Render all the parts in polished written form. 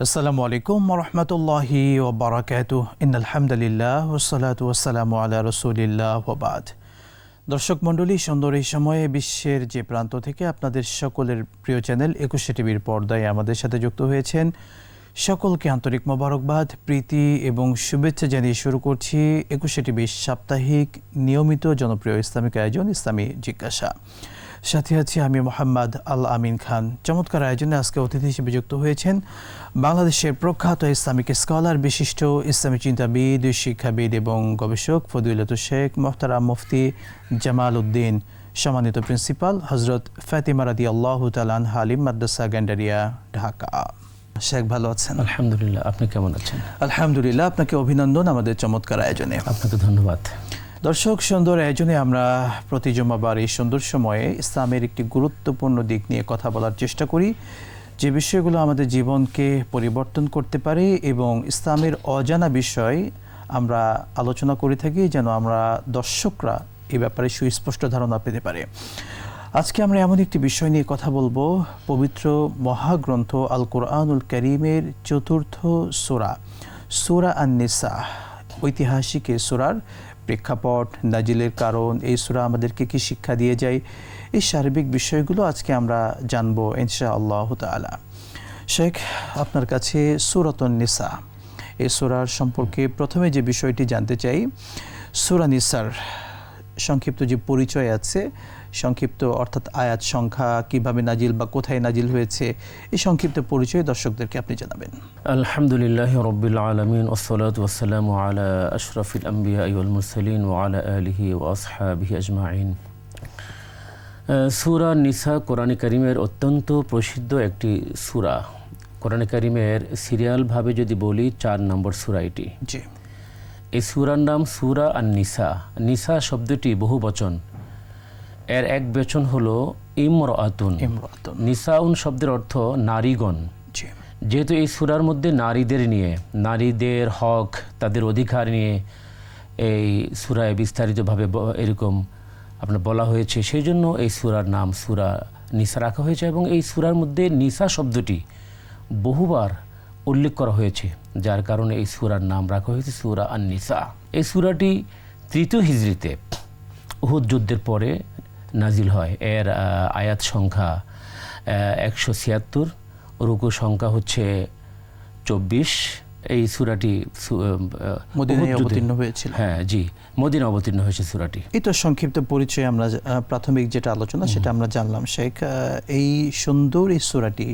আসসালামু আলাইকুম ওয়া রাহমাতুল্লাহি ওয়া বারাকাতুহু ইন্নাল হামদুলিল্লাহ ওয়াসসালাতু ওয়াসসালামু আলা রাসূলিল্লাহ ওয়া বাদ। দর্শক মণ্ডলী, সুন্দর এই সময়ে বিশ্বের যে প্রান্ত থেকে আপনাদের সকলের প্রিয় চ্যানেল ২১ টিভির পর্দায় আমাদের সাথে যুক্ত হয়েছেন, সকলকে আন্তরিক মোবারকবাদ, প্রীতি এবং শুভেচ্ছা জানিয়ে শুরু করছি ২১ টিভির সাপ্তাহিক নিয়মিত জনপ্রিয় ইসলামিক আয়োজন ইসলামী জিজ্ঞাসা। সাথে আছি আমি মোহাম্মদ আল আমিন খান। চমৎকার আয়োজনে আজকে অতিথি হিসেবে যুক্ত হয়েছেন বাংলাদেশের প্রখ্যাত ইসলামিক স্কলার, বিশিষ্ট ইসলামী চিন্তাবিদ, শিক্ষাবিদ এবং গবেষক ফদিলাতুল শেখ মোহতারাম মুফতি জামাল উদ্দিন, সম্মানিত প্রিন্সিপাল হজরত ফাতিমা রাদিয়াল্লাহু তাআলা আনহা আলিম মাদ্রাসা গ্যান্ডারিয়া, ঢাকা। শেখ ভালো আছেন? আলহামদুলিল্লাহ, আপনি কেমন আছেন? আলহামদুলিল্লাহ, আপনাকে অভিনন্দন আমাদের চমৎকার আয়োজনে। আপনাকে ধন্যবাদ। দর্শক, সুন্দর আয়োজনে আমরা প্রতি জুমাবার এই সুন্দর সময়ে ইসলামের একটি গুরুত্বপূর্ণ দিক নিয়ে কথা বলার চেষ্টা করি, যে বিষয়গুলো আমাদের জীবনকে পরিবর্তন করতে পারে এবং ইসলামের অজানা বিষয় আমরা আলোচনা করে থাকি, যেন আমরা দর্শকরা এই ব্যাপারে সুস্পষ্ট ধারণা পেতে পারে। আজকে আমরা এমন একটি বিষয় নিয়ে কথা বলবো, পবিত্র মহাগ্রন্থ আল কোরআনুল কারীমের চতুর্থ সূরা, সূরা আন-নিসা, ঐতিহাসিক এই সূরার প্রেক্ষাপট, নাজিলের কারণ, এই সূরা আমাদেরকে কি শিক্ষা দিয়ে যায়, এই সার্বিক বিষয়গুলো আজকে আমরা জানবো ইনশাআল্লাহ তাআলা। শেখ, আপনার কাছে সূরাতুন নিসা, এই সূরার সম্পর্কে প্রথমে যে বিষয়টি জানতে চাই, সূরা নিসার সংক্ষিপ্ত যে পরিচয় আছে, সংক্ষিপ্ত অর্থাৎ আয়াত সংখ্যা, কিভাবে নাজিল বা কোথায় নাজিল হয়েছে, এই সংক্ষিপ্ত পরিচয় দর্শকদেরকে আপনি জানাবেন। আলহামদুলিল্লাহি রাব্বিল আলামিন ওয়াসসালাতু ওয়াসসালামু আলা আশরাফিল আমবিয়া ওয়াল মুরসালিন ওয়া আলা আলিহি ওয়া আসহাবিহি আজমাইন। সূরা নিসা কোরআনে কারীমের অত্যন্ত প্রসিদ্ধ একটি সূরা। কোরআনে কারীমের সিরিয়ালভাবে যদি বলি ৪ নম্বর সূরা এটি। জি। এই সূরার নাম সূরা আন-নিসা। নিসা শব্দটি বহুবচন, এর এক বচন হলো ইমরাতুন। নিসাউন শব্দের অর্থ নারীগণ। যেহেতু এই সূরার মধ্যে নারীদের নিয়ে, নারীদের হক, তাদের অধিকার নিয়ে এই সূরায় বিস্তারিতভাবে এরকম আপনার বলা হয়েছে, সেই জন্য এই সূরার নাম সূরা নিসা রাখা হয়েছে। এবং এই সূরার মধ্যে নিসা শব্দটি বহুবার উল্লেখ করা হয়েছে, যার কারণে এই সূরার নাম রাখা হয়েছে সূরা আন-নিসা। এই সূরাটি ৩য় হিজরিতে উহুদ যুদ্ধের পরে নাজিল হয়। এর আয়াত সংখ্যা ১৭৬, রুকু সংখ্যা হচ্ছে ২৪। এই সূরাটি মদিনায় অবতীর্ণ হয়েছিল। হ্যাঁ জি, মদিনায় অবতীর্ণ হয়েছে সূরাটি। এই তো সংক্ষিপ্ত পরিচয়, আমরা প্রাথমিক যেটা আলোচনা সেটা আমরা জানলাম। শেখ, এই সুন্দর এই সূরাটি,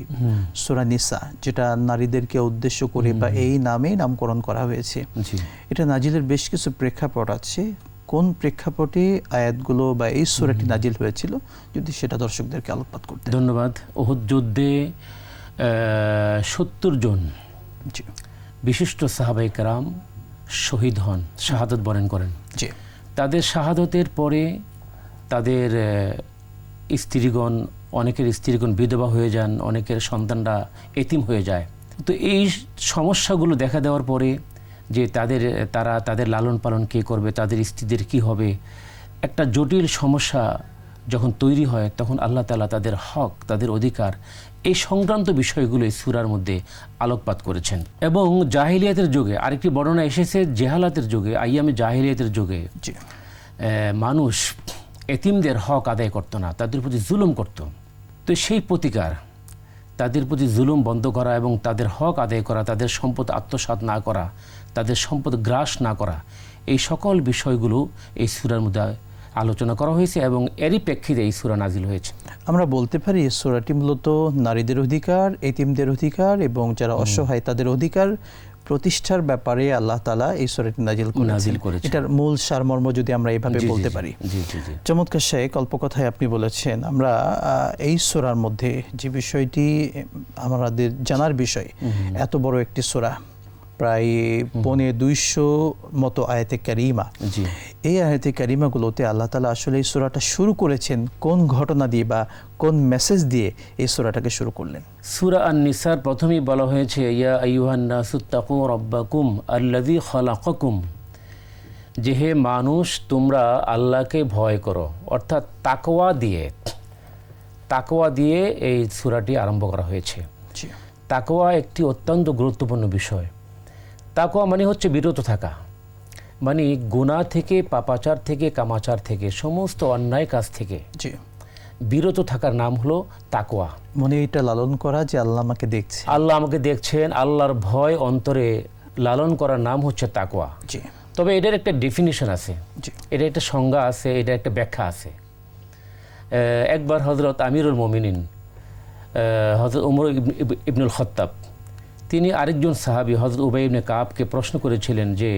সূরা নিসা, যেটা নারীদেরকে উদ্দেশ্য করে বা এই নামে নামকরণ করা হয়েছে, এটা নাজিলের বেশ কিছু প্রেক্ষাপট আছে। কোন প্রেক্ষাপটে আয়াতগুলো বা এই সূরাটি নাজিল হয়েছিল, যদি সেটা দর্শকদেরকে আলোকপাত করতে। ধন্যবাদ। উহুদ যুদ্ধে ৭০ জন বিশিষ্ট সাহাবায়ে কেরাম শহীদ হন, শাহাদত বরণ করেন। তাদের শাহাদতের পরে তাদের স্ত্রীগণ, অনেকের স্ত্রীগণ বিধবা হয়ে যান, অনেকের সন্তানরা এতিম হয়ে যায়। তো এই সমস্যাগুলো দেখা দেওয়ার পরে যে তাদের লালন পালন কে করবে, তাদের স্ত্রীদের কি হবে, একটা জটিল সমস্যা যখন তৈরি হয়, তখন আল্লাহ তাআলা তাদের হক, তাদের অধিকার, এই সংক্রান্ত বিষয়গুলো এই সূরার মধ্যে আলোকপাত করেছেন। এবং জাহিলিয়াতের যুগে আরেকটি বর্ণনা এসেছে, জেহালাতের যুগে, আইয়ামে জাহিলিয়াতের যুগে মানুষ এতিমদের হক আদায় করত না, তাদের প্রতি জুলুম করত। তো সেই প্রতিকার, তাদের প্রতি জুলুম বন্ধ করা এবং তাদের হক আদায় করা, তাদের সম্পদ আত্মসাৎ না করা, তাদের সম্পদ গ্রাস না করা, এই সকল বিষয়গুলো এই সূরার মধ্যে আলোচনা করা হয়েছে এবং এরই প্রেক্ষিতে এই সূরা নাজিল হয়েছে। আমরা বলতে পারি এই সূরাটি মূলত নারীদের অধিকার, এতিমদের অধিকার এবং যারা অসহায় তাদের অধিকার প্রতিষ্ঠার ব্যাপারে আল্লাহ তাআলা এই সূরাটি নাজিল করেছেন। এটার মূল সারমর্ম যদি আমরা এইভাবে বলতে পারি। চমৎকার শেখ, অল্প কথায় আপনি বলেছেন। আমরা এই সূরার মধ্যে যে বিষয়টি আমাদের জানার বিষয়, এত বড় একটি সূরা, প্রায় ২৫০ মতো আয়াতে কারিমা, এই আয়াতে কারিমাগুলোতে আল্লাহ তাআলা আসলে এই সূরাটা শুরু করেছেন কোন ঘটনা দিয়ে বা কোন মেসেজ দিয়ে এই সূরাটাকে শুরু করলেন? সূরা আন-নিসার প্রথমেই বলা হয়েছে, ইয়া আইয়ুহান নাসুত্তাকু রাব্বাকুম আল্লাযী খালাকাকুম, যে হে মানুষ, তোমরা আল্লাহকে ভয় করো। অর্থাৎ তাকওয়া দিয়ে এই সূরাটি আরম্ভ করা হয়েছে। তাকওয়া একটি অত্যন্ত গুরুত্বপূর্ণ বিষয়। তাকওয়া মানে হচ্ছে বিরত থাকা, মানে গুনাহ থেকে, পাপাচার থেকে, কামাচার থেকে, সমস্ত অন্যায় কাজ থেকে বিরত থাকার নাম হলো তাকওয়া। মনে এটা লালন করা যে আল্লাহ আমাকে দেখছে, আল্লাহ আমাকে দেখছেন, আল্লাহর ভয় অন্তরে লালন করার নাম হচ্ছে তাকওয়া। তবে এটার একটা ডেফিনিশন আছে, এটা একটা সংজ্ঞা আছে, এটা একটা ব্যাখ্যা আছে। একবার হযরত আমিরুল মুমিনিন হযরত ওমর ইবনুল খাত্তাব তিনি আরেকজন সাহাবী হযরত উবাই ইবনে কাবকে প্রশ্ন করেছিলেন যে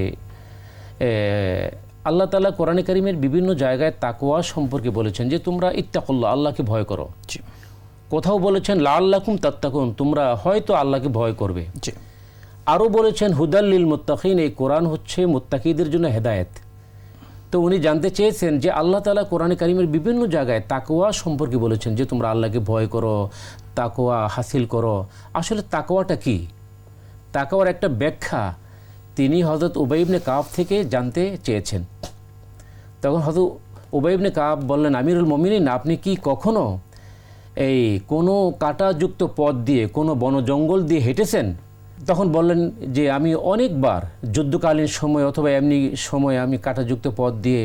আল্লাহ তাআলা কোরআনে কারীমের বিভিন্ন জায়গায় তাকওয়া সম্পর্কে বলেছেন যে তোমরা ইত্তাকুল্লাহ, আল্লাহকে ভয় করো। কোথাও বলেছেন লাআল্লাকুম তাত্তাকুন, তোমরা হয়তো আল্লাহকে ভয় করবে। আরও বলেছেন হুদাল লিল মুত্তাকিন, এই কোরআন হচ্ছে মুত্তাকিদের জন্য হেদায়েত। তো উনি জানতে চেয়েছেন যে আল্লাহ তাআলা কোরআনে কারীমের বিভিন্ন জায়গায় তাকওয়া সম্পর্কে বলেছেন যে তোমরা আল্লাহকে ভয় করো, তাকওয়া হাসিল করো। আসলে তাকওয়াটা কি? তাকওয়ার একটা ব্যাখ্যা তিনি হযরত উবাই ইবনে কাব থেকে জানতে চেয়েছেন। তখন হযরত উবাই ইবনে কাব বললেন, আমিরুল মুমিনিন, আপনি কি কখনো এই কোনো কাঁটাযুক্ত পথ দিয়ে, কোনো বন জঙ্গল দিয়ে হেঁটেছেন? তখন বললেন যে আমি অনেকবার যুদ্ধকালীন সময় অথবা এমনি সময় আমি কাঁটাযুক্ত পথ দিয়ে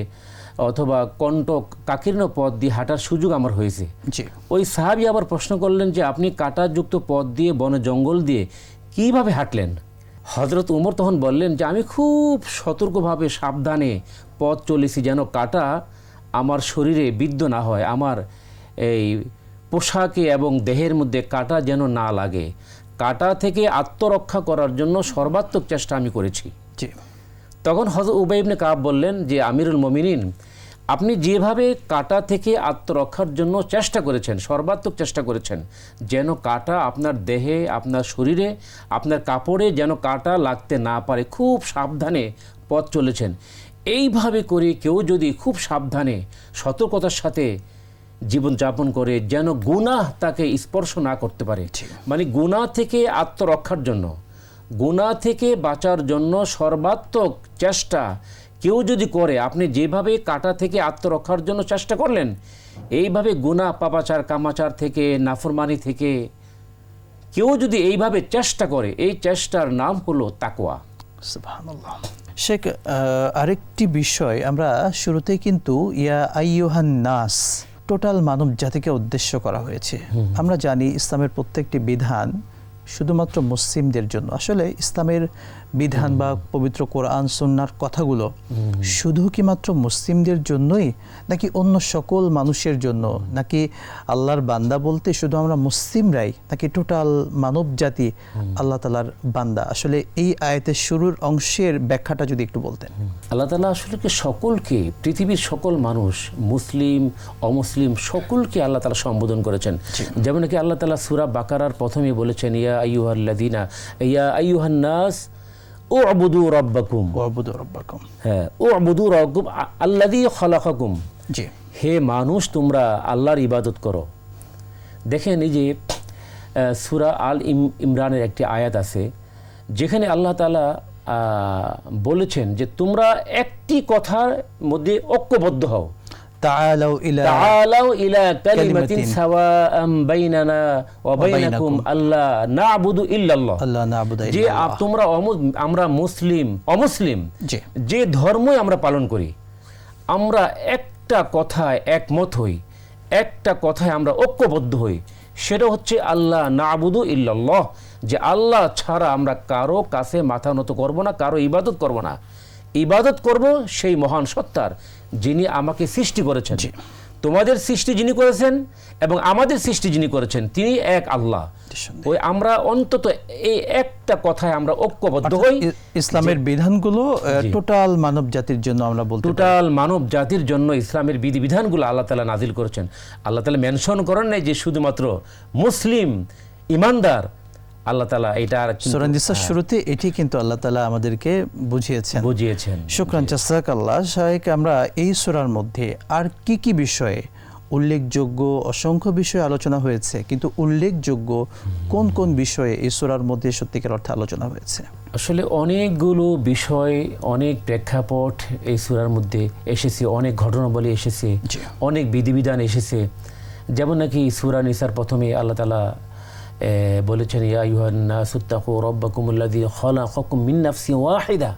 অথবা কণ্টক কাকীর্ণ পথ দিয়ে হাঁটার সুযোগ আমার হয়েছে। ওই সাহাবী আবার প্রশ্ন করলেন যে আপনি কাঁটাযুক্ত পথ দিয়ে বন জঙ্গল দিয়ে কিভাবে হাঁটলেন? হযরত উমর তখন বললেন যে আমি খুব সতর্কভাবে সাবধানে পথ চলেছি যেন কাঁটা আমার শরীরে বিদ্ধ না হয়, আমার এই পোশাকে এবং দেহের মধ্যে কাঁটা যেন না লাগে। কাঁটা থেকে আত্মরক্ষা করার জন্য সর্বাত্মক চেষ্টা আমি করেছি। তখন হযরত উবাই ইবনে কাব বললেন যে আমিরুল মুমিনিন, আপনি যেভাবে কাঁটা থেকে আত্মরক্ষার জন্য চেষ্টা করেছেন, সর্বাত্মক চেষ্টা করেছেন যেন কাঁটা আপনার দেহে, আপনার শরীরে, আপনার কাপড়ে যেন কাঁটা লাগতে না পারে, খুব সাবধানে পথ চলেছেন। এইভাবে করে কেউ যদি খুব সাবধানে সতর্কতার সাথে জীবনযাপন করে যেন গুনাহ তাকে স্পর্শ না করতে পারে, মানে গুনাহ থেকে আত্মরক্ষার জন্য, গুনাহ থেকে বাঁচার জন্য সর্বাত্মক চেষ্টা কেউ যদি করে, আপনি যেভাবে কাঁটা থেকে আত্মরক্ষার জন্য চেষ্টা করলেন, এইভাবে গুনাহ, পাপাচার, কামাচার থেকে, নাফরমানি থেকে কেউ যদি এইভাবে চেষ্টা করে, এই চেষ্টার নাম হলো তাকওয়া। সুবহানাল্লাহ। শেখ, আরেকটি বিষয়, আমরা শুরুতেই কিন্তু ইয়া আইয়ুহান নাস, টোটাল মানব জাতিকে উদ্দেশ্য করা হয়েছে। আমরা জানি ইসলামের প্রত্যেকটি বিধান শুধুমাত্র মুসলিমদের জন্য। আসলে ইসলামের বিধান বা পবিত্র কোরআন সুন্নাহর কথাগুলো শুধু কি মাত্র মুসলিমদের জন্যই, নাকি অন্য সকল মানুষের জন্য, নাকি আল্লাহর বান্দা বলতে শুধু আমরা মুসলিমরাই, নাকি টোটাল মানব জাতি আল্লাহ তাআলার বান্দা? আসলে এই আয়াতের শুরুর অংশের ব্যাখ্যাটা যদি একটু বলতেন। আল্লাহ তাআলা আসলে কি সকলকে, পৃথিবীর সকল মানুষ, মুসলিম অমুসলিম সকলকে আল্লাহ তাআলা সম্বোধন করেছেন। যেমন কি আল্লাহ তাআলা সূরা বাকারার প্রথমেই বলেছেন ইয়া আইয়ুহাল্লাযীনা, ইয়া আইয়ুহান নাস উ'বুদু রাব্বাকুম, উ'বুদু রাব্বাকুম, হ্যাঁ, উ'বুদু রাব্বাকুম আল্লাযী খালাকাকুম, জি, হে মানুষ তোমরা আল্লাহর ইবাদত করো। দেখেন এই যে সূরা আল ইমরানের একটি আয়াত আছে যেখানে আল্লাহ তাআলা বলেছেন যে তোমরা একটি কথার মধ্যে ঐক্যবদ্ধ হও, তাআলাউ ইলা কালিমাতিন সাওয়াআম বাইনানা ওয়া বাইনাকুম আল্লা না'বুদু ইল্লাল্লাহ, যে তোমরা আমরা মুসলিম অমুসলিম যে ধর্মই আমরা পালন করি, আমরা একটা কথায় একমত হই, একটা কথায় আমরা ঐক্যবদ্ধ হই, সেটা হচ্ছে আল্লাহ না'বুদু ইল্লাল্লাহ, যে আল্লাহ ছাড়া আমরা কারো কাছে মাথা নত করব না, কারো ইবাদত করব না। ইবাদত করব সেই মহান সত্তার যিনি আমাকে সৃষ্টি করেছেন। তোমাদের সৃষ্টি যিনি করেছেন এবং আমাদের সৃষ্টি যিনি করেছেন তিনি এক আল্লাহ। ওই আমরা অন্তত এই একটা কথায় আমরা ঐক্যবদ্ধ হই। ইসলামের বিধানগুলো টোটাল মানব জাতির জন্য, আমরা বলতে টোটাল মানব জাতির জন্য ইসলামের বিধিবিধানগুলো আল্লাহ তাআলা নাজিল করেছেন। আল্লাহ তাআলা মেনশন করেন নাই যে শুধুমাত্র মুসলিম ইমানদার। আল্লাহ তাআলা এটা সূরা নিসার শুরুতে এটি কিন্তু আল্লাহ তাআলা আমাদেরকে বুঝিয়েছেন। শুকরান জাযাকাল্লাহ। শাইখ, আমরা এই সূরার মধ্যে আর কি কি বিষয়ে উল্লেখযোগ্য, অসংখ্য বিষয়ে আলোচনা হয়েছে, কিন্তু উল্লেখযোগ্য কোন কোন বিষয়ে এই সূরার মধ্যে সত্যিকার অর্থে আলোচনা হয়েছে? আসলে অনেকগুলো বিষয়, অনেক প্রেক্ষাপট এই সূরার মধ্যে এসেছে, অনেক ঘটনাবলী এসেছে, অনেক বিধিবিধান এসেছে। যেমন নাকি সূরা নিসার প্রথমে আল্লাহ তাআলা বলেছেন ইয়া আইয়ুহান নাসু তাকু রাব্বাকুমুল্লাযী খালাকাকুম মিন নাফসিন ওয়াহিদা,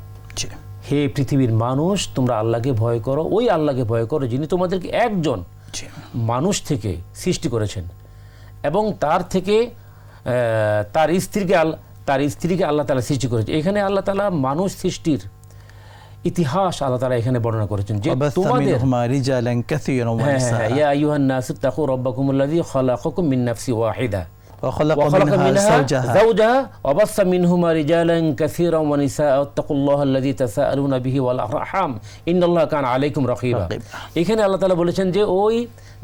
হে পৃথিবীর মানুষ তোমরা আল্লাহকে ভয় করো, ওই আল্লাহকে ভয় করো যিনি তোমাদেরকে একজন মানুষ থেকে সৃষ্টি করেছেন এবং তার থেকে তার স্ত্রীকে আল্লাহ তাআলা সৃষ্টি করেছে। এখানে আল্লাহ তাআলা মানুষ সৃষ্টির ইতিহাস আল্লাহ তাআলা এখানে বর্ণনা করেছেন যে তোমাদের ইয়া আইয়ুহান নাসু তাকু রাব্বাকুমুল্লাযী খালাকাকুম মিন নাফসিন ওয়াহিদা وخلق منها زوجها وبث منهما رجالا كثيرا ونساء واتقوا الله الذي تساءلون به والارحام ان الله كان عليكم رقيبا। এখানে আল্লাহ তাআলা বলেছেন যে ওই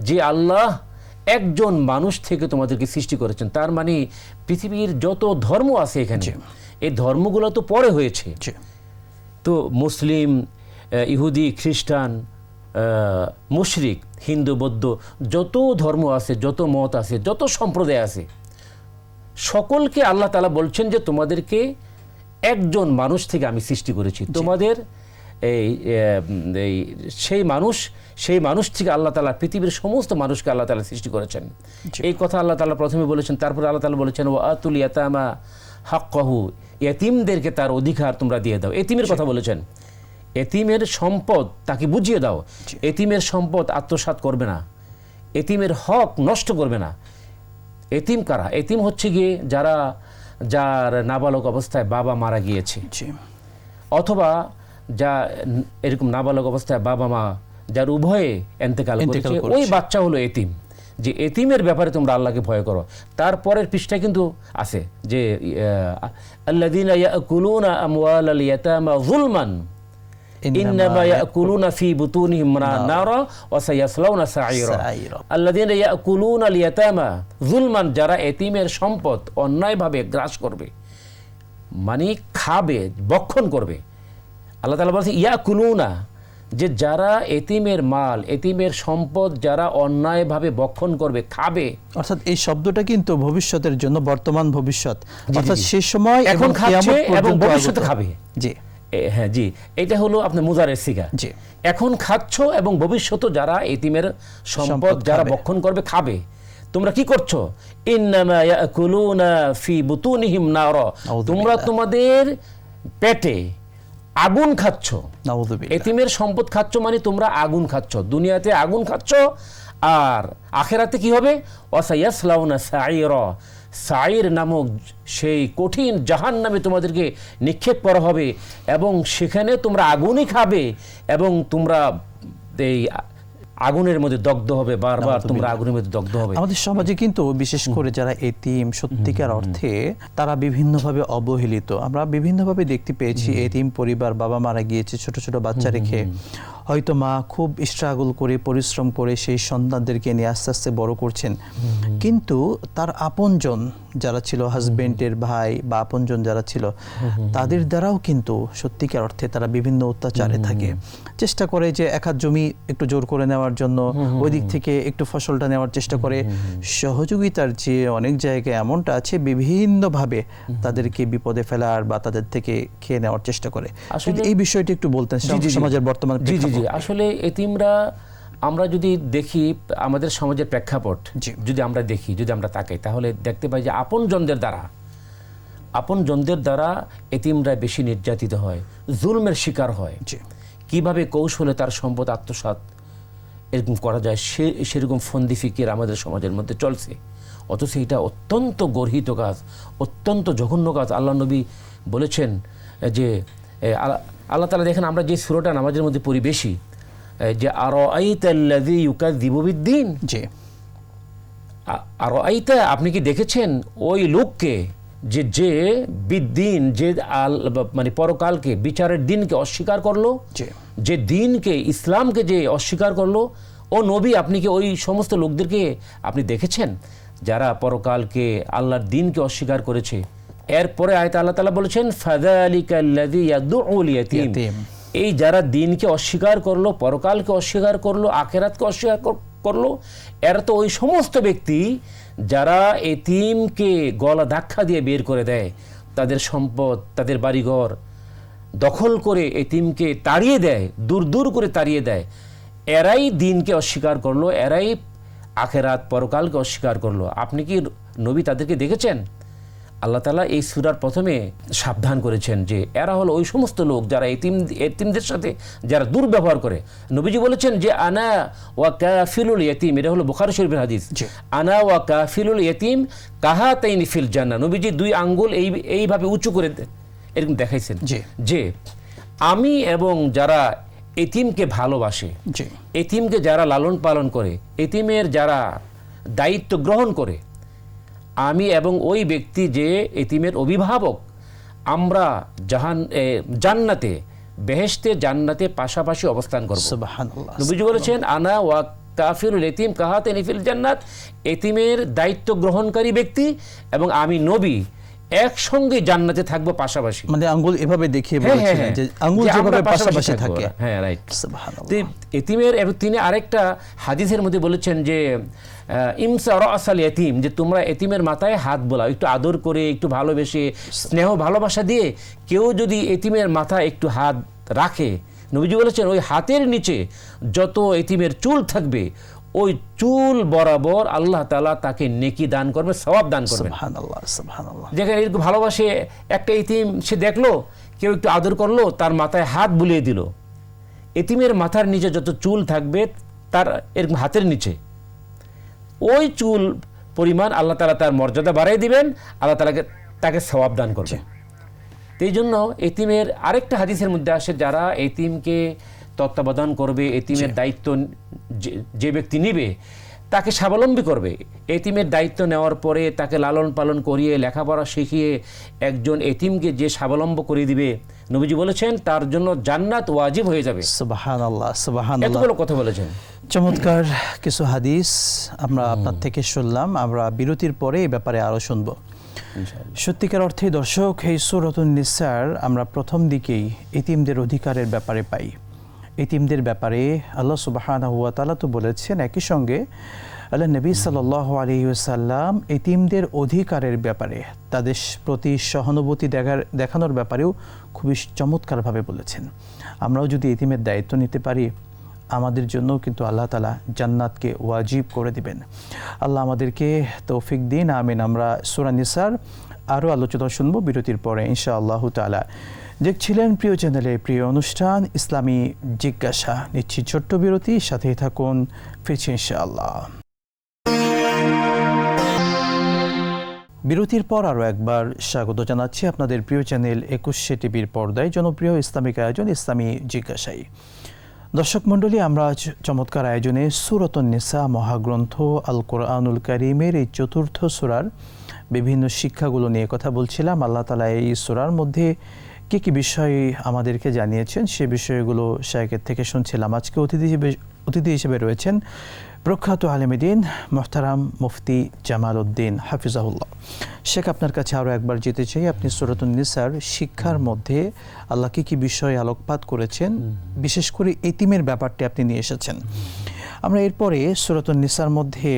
যে আল্লাহ একজন মানুষ থেকে তোমাদেরকে সৃষ্টি করেছেন, তার মানে পৃথিবীর যত ধর্ম আছে এখানে এই ধর্মগুলো তো পরে হয়েছে। তো মুসলিম, ইহুদি, খ্রিস্টান, মুশরিক, হিন্দু, বৌদ্ধ, যত ধর্ম আছে, যত মত আছে, যত সম্প্রদায় আছে, সকলকে আল্লাহ তাআলা বলছেন যে তোমাদেরকে একজন মানুষ থেকে আমি সৃষ্টি করেছি। তোমাদের সেই মানুষ থেকে আল্লাহ তাআলা পৃথিবীর সমস্ত মানুষকে আল্লাহ তাআলা সৃষ্টি করেছেন। এই কথা আল্লাহ তাআলা প্রথমে বলেছেন, তারপরে আল্লাহ তাআলা বলেছেন ওয়া আতুল ইয়াতামা হাক্কাহু, এতিমদেরকে তার অধিকার তোমরা দিয়ে দাও। এতিমের কথা বলেছেন, এতিমের সম্পদ তাকে বুঝিয়ে দাও। এতিমের সম্পদ আত্মসাৎ করবে না, এতিমের হক নষ্ট করবে না। এতিম কারা? এতিম হচ্ছে গিয়ে যার নাবালক অবস্থায় বাবা মারা গিয়েছে, অথবা যা এরকম নাবালক অবস্থায় বাবা মা যার উভয়ে ইন্তেকাল করেছে, ওই বাচ্চা হলো এতিম। যে এতিমের ব্যাপারে তোমরা আল্লাহকে ভয় করো। তারপরের পৃষ্ঠায় কিন্তু আছে যে আল্লাযীনা ইয়াকুলুনা আমওয়ালাল ইয়াতামা যুলমান ইন্নামা ইয়াকুলুনা ফি বুতুনিহিম নারা ওয়া সায়াসলাউনা সাঈরা। আল্লাযীনা ইয়াকুলুনা আল ইয়াতামা যুলমান, যারা এতিমের সম্পদ অন্যায়ভাবে গ্রাস করবে, মানে খাবে, ভক্ষণ করবে। আল্লাহ তাআলা বলেছে ইয়াকুলুনা, যে যারা এতিমের মাল, এতিমের সম্পদ যারা অন্যায়ভাবে ভক্ষণ করবে, খাবে। অর্থাৎ এই শব্দটা কিন্তু ভবিষ্যতের জন্য, বর্তমান ভবিষ্যৎ, অর্থাৎ সেই সময় এখন খাচ্ছে এবং ভবিষ্যতে খাবে। জি, হ্যাঁ, জি, এটা হলো আপনার মুজারের সিগা। জি, এখন খাচ্ছ এবং ভবিষ্যতে যারা এতিমের সম্পদ যারা ভক্ষণ করবে, খাবে। তোমরা কি করছো? ইন্নামা ইয়াকুলুনা ফি বুতুনিহিম নারা, তোমরা তোমাদের পেটে আগুন খাচ্ছ। এতিমের সম্পদ খাচ্ছ মানে তোমরা আগুন খাচ্ছ, দুনিয়াতে আগুন খাচ্ছ, আর আখিরাতে কি হবে? ওয়াসায়াসলাউনা সাঈরা, সাঈর নামক সেই কঠিন জাহান্নামে তোমাদেরকে নিক্ষেপ করা হবে এবং সেখানে তোমরা আগুনই খাবে এবং তোমরা এই আগুনের মধ্যে দগ্ধ হবে, বারবার তোমরা আগুনের মধ্যে দগ্ধ হবে। আমাদের সমাজে কিন্তু বিশেষ করে যারা এতিম সত্যিকার অর্থে, তারা বিভিন্নভাবে অবহেলিত। আমরা বিভিন্নভাবে দেখতে পেয়েছি এতিম পরিবার, বাবা মারা গিয়েছে ছোট ছোট বাচ্চা রেখে, হয়তো মা খুব স্ট্রাগল করে, পরিশ্রম করে সেই সন্তানদেরকে নিয়ে আস্তে আস্তে বড় করছেন, কিন্তু তার আপনজন যারা ছিল, হাজবেন্ডের ভাই বা আপনজন যারা ছিল, তাদের দ্বারাও কিন্তু সত্যিকার অর্থে তারা বিভিন্ন অত্যাচারে থাকে। চেষ্টা করে যে এক হাত জমি একটু জোর করে নেওয়ার জন্য, ওই দিক থেকে একটু ফসলটা নেওয়ার চেষ্টা করে। সহযোগিতার যে অনেক জায়গায় এমনটা আছে, বিভিন্নভাবে তাদেরকে বিপদে ফেলার বা তাদের থেকে খেয়ে নেওয়ার চেষ্টা করে। আসলে এই বিষয়টি একটু বলতেন সমাজের বর্তমান। আসলে এতিমরা, আমরা যদি দেখি আমাদের সমাজের প্রেক্ষাপট, যদি আমরা দেখি, যদি আমরা তাকাই, তাহলে দেখতে পাই যে আপনজনদের দ্বারা এতিমরা বেশি নির্যাতিত হয়, জুলমের শিকার হয়। কিভাবে কৌশলে তার সম্পদ আত্মসাৎ এরকম করা যায়, সেরকম ফন্দি ফিকির আমাদের সমাজের মধ্যে চলছে। অথচ এটা অত্যন্ত গর্হিত কাজ, অত্যন্ত জঘন্য কাজ। আল্লাহ নবী বলেছেন যে আল্লাহ তাআলা, দেখেন আমরা যে সূরাটা নামাজের মধ্যে পড়ি বেশি, যে আরাআইতাল্লাযী ইউকাযযিবু বিদ্দীন, যে আরাআইতা, আপনি কি দেখেছেন ওই লোককে যে বিদ্দীন, যে মানে পরকালকে, বিচারের দিনকে অস্বীকার করলো, যে দিনকে, ইসলামকে যে অস্বীকার করলো। ও নবী, আপনি কি ওই সমস্ত লোকদেরকে আপনি দেখেছেন যারা পরকালকে, আল্লাহর দিনকে অস্বীকার করেছে? এরপরে আয়াতে আল্লাহ তাআলা বলেছেন ফাযালিকাল্লাযী ইয়াদউল ইয়াতীম, এই যারা দিনকে অস্বীকার করলো, পরকালকে অস্বীকার করলো, আখিরাতকে অস্বীকার করলো, এরা তো ওই সমস্ত ব্যক্তি যারা এতিমকে গলা ধাক্কা দিয়ে বের করে দেয়, তাদের সম্পদ, তাদের বাড়িঘর দখল করে এতিমকে তাড়িয়ে দেয়, দূর দূর করে তাড়িয়ে দেয়। এরাই দিনকে অস্বীকার করলো, এরাই আখেরাত পরকালকে অস্বীকার করলো, আপনি কি নবী তাদেরকে দেখেছেন? আল্লাহ তাআলা এই সূরার প্রথমে সাবধান করেছেন যে এরা হলো ওই সমস্ত লোক যারা এতিমদের সাথে যারা দুর্ব্যবহার করে। নবীজি বলেছেন যে আনা ওয়া কাফিলুল ইয়তিম, এটা হলো বুখারী শরীফের হাদিস, আনা ওয়া কাফিলুল ইয়তিম কাহাতাইনি ফিল জান্নাহ। নবীজি 2 আঙ্গুল এইভাবে উঁচু করে এরকম দেখাইছেন যে আমি এবং যারা এতিমকে ভালোবাসে, এতিমকে যারা লালন পালন করে, এতিমের যারা দায়িত্ব গ্রহণ করে, আমি এবং ওই ব্যক্তি যে এতিমের অভিভাবক, আমরা জান্নাতে, বেহেশতে জান্নাতে পাশাপাশি অবস্থান করব। সুবহানাল্লাহ। নবীজি বলেছেন আনা ওয়া কাফিলুল ইতিম কাহাতাইনি ফিল জান্নাত, এতিমের দায়িত্ব গ্রহণকারী ব্যক্তি এবং আমি নবী একসঙ্গে জান্নাতে থাকবো পাশাপাশি। মানে আঙ্গুল এভাবে দেখিয়ে বলেছেন যে আঙ্গুল যেভাবে পাশাপাশি থাকে। হ্যাঁ, রাইট। সুবহানাল্লাহ। এতিমের, এবং তিনি আরেকটা হাদিসের মধ্যে বলেছেন যে ইমসা রাসাল ইতিম, যে তোমরা এতিমের মাথায় হাত বোলাও, একটু আদর করে, একটু ভালোবেসে, স্নেহ ভালোবাসা দিয়ে কেউ যদি এতিমের মাথায় একটু হাত রাখে, নবীজি বলেছেন ওই হাতের নিচে যত এতিমের চুল থাকবে ওই চুল বরাবর আল্লাহ তাআলা তাকে নেকি দান করবে, সওয়াব দান করবে। সুবহানাল্লাহ, সুবহানাল্লাহ। যেখানে এরকম ভালোবাসে একটা এতিম, সে দেখলো কেউ একটু আদর করলো, তার মাথায় হাত বুলিয়ে দিল, এতিমের মাথার নিচে যত চুল থাকবে তার এরকম হাতের নিচে ওই চুল পরিমাণ আল্লাহ তাআলা তার মর্যাদা বাড়াই দিবেন, আল্লাহ তাআলা তাকে সওয়াব দান করবে। এই জন্য এতিমের আরেকটা হাদিসের মধ্যে আসে, যারা এতিমকে তত্ত্বাবধান করবে, এতিমের দায়িত্ব যে ব্যক্তি নিবে তাকে স্বাবলম্বী করবে, এতিমের দায়িত্ব নেওয়ার পরে তাকে লালন পালন করিয়ে লেখাপড়া শিখিয়ে একজন এতিমকে যে স্বাবলম্ব করে দিবে, নবীজি বলেছেন তার জন্য জান্নাত ওয়াজিব হয়ে যাবে। সুবহানাল্লাহ, সুবহানাল্লাহ। এতগুলো কথা বলেছেন। চমৎকার কিছু হাদিস আমরা আপনার থেকে শুনলাম। আমরা বিরতির পরে এই ব্যাপারে আরো শুনবো। সত্যিকার অর্থে দর্শক, এই সূরাতুন নিসার আমরা প্রথম দিকেই এতিমদের অধিকারের ব্যাপারে পাই। এতিমদের ব্যাপারে আল্লাহ সুবহানাহু ওয়া তাআলা তো বলেছেন, একই সঙ্গে আল্লাহ নবী সাল্লাল্লাহু আলাইহি ওয়াসাল্লাম এতিমদের অধিকারের ব্যাপারে, তাদের প্রতি সহানুভূতি দেখানোর ব্যাপারেও খুবই চমৎকারভাবে বলেছেন। আমরাও যদি এতিমের দায়িত্ব নিতে পারি, আমাদের জন্য কিন্তু আল্লাহ তাআলা জান্নাতকে ওয়াজিব করে দিবেন। আল্লাহ আমাদেরকে তৌফিক দিন, আমিন। আমরা সূরা নিসার আরও আলোচনা শুনবো বিরতির পরে ইনশাআল্লাহু তাআলা। দেখছিলেন প্রিয় চ্যানেলে প্রিয় অনুষ্ঠান ইসলামী জিজ্ঞাসা। নিচ্ছি ছোট্ট বিরতি, সাথেই থাকুন, ফিরছি ইনশাআল্লাহ। বিরতির পর আরও একবার স্বাগত জানাচ্ছি আপনাদের প্রিয় চ্যানেল 21 টিভির পর্দায় জনপ্রিয় ইসলামিক আয়োজন ইসলামী জিজ্ঞাসায়। দর্শক মণ্ডলী, আমরা আজ চমৎকার আয়োজনে সূরাতুন নিসা মহাগ্রন্থ আল কোরআনুল কারীমের এই 4র্থ সূরার বিভিন্ন শিক্ষাগুলো নিয়ে কথা বলছিলাম। আল্লাহ তাআলা এই সূরার মধ্যে কী কী বিষয় আমাদেরকে জানিয়েছেন সে বিষয়গুলো শায়খের থেকে শুনছিলাম। আজকে অতিথি হিসেবে রয়েছেন প্রখ্যাত আলেমে দ্বীন মুহতারাম মুফতি জামাল উদ্দিন হাফিজাহুল্লাহ। শেখ, আপনার কাছে আরও একবার যেতে চাই, আপনি সূরাতুন নিসার শিক্ষার মধ্যে আল্লাহ কী কী বিষয়ে আলোকপাত করেছেন, বিশেষ করে এতিমের ব্যাপারটি আপনি নিয়ে এসেছেন। আমরা এরপরে সূরাতুন নিসার মধ্যে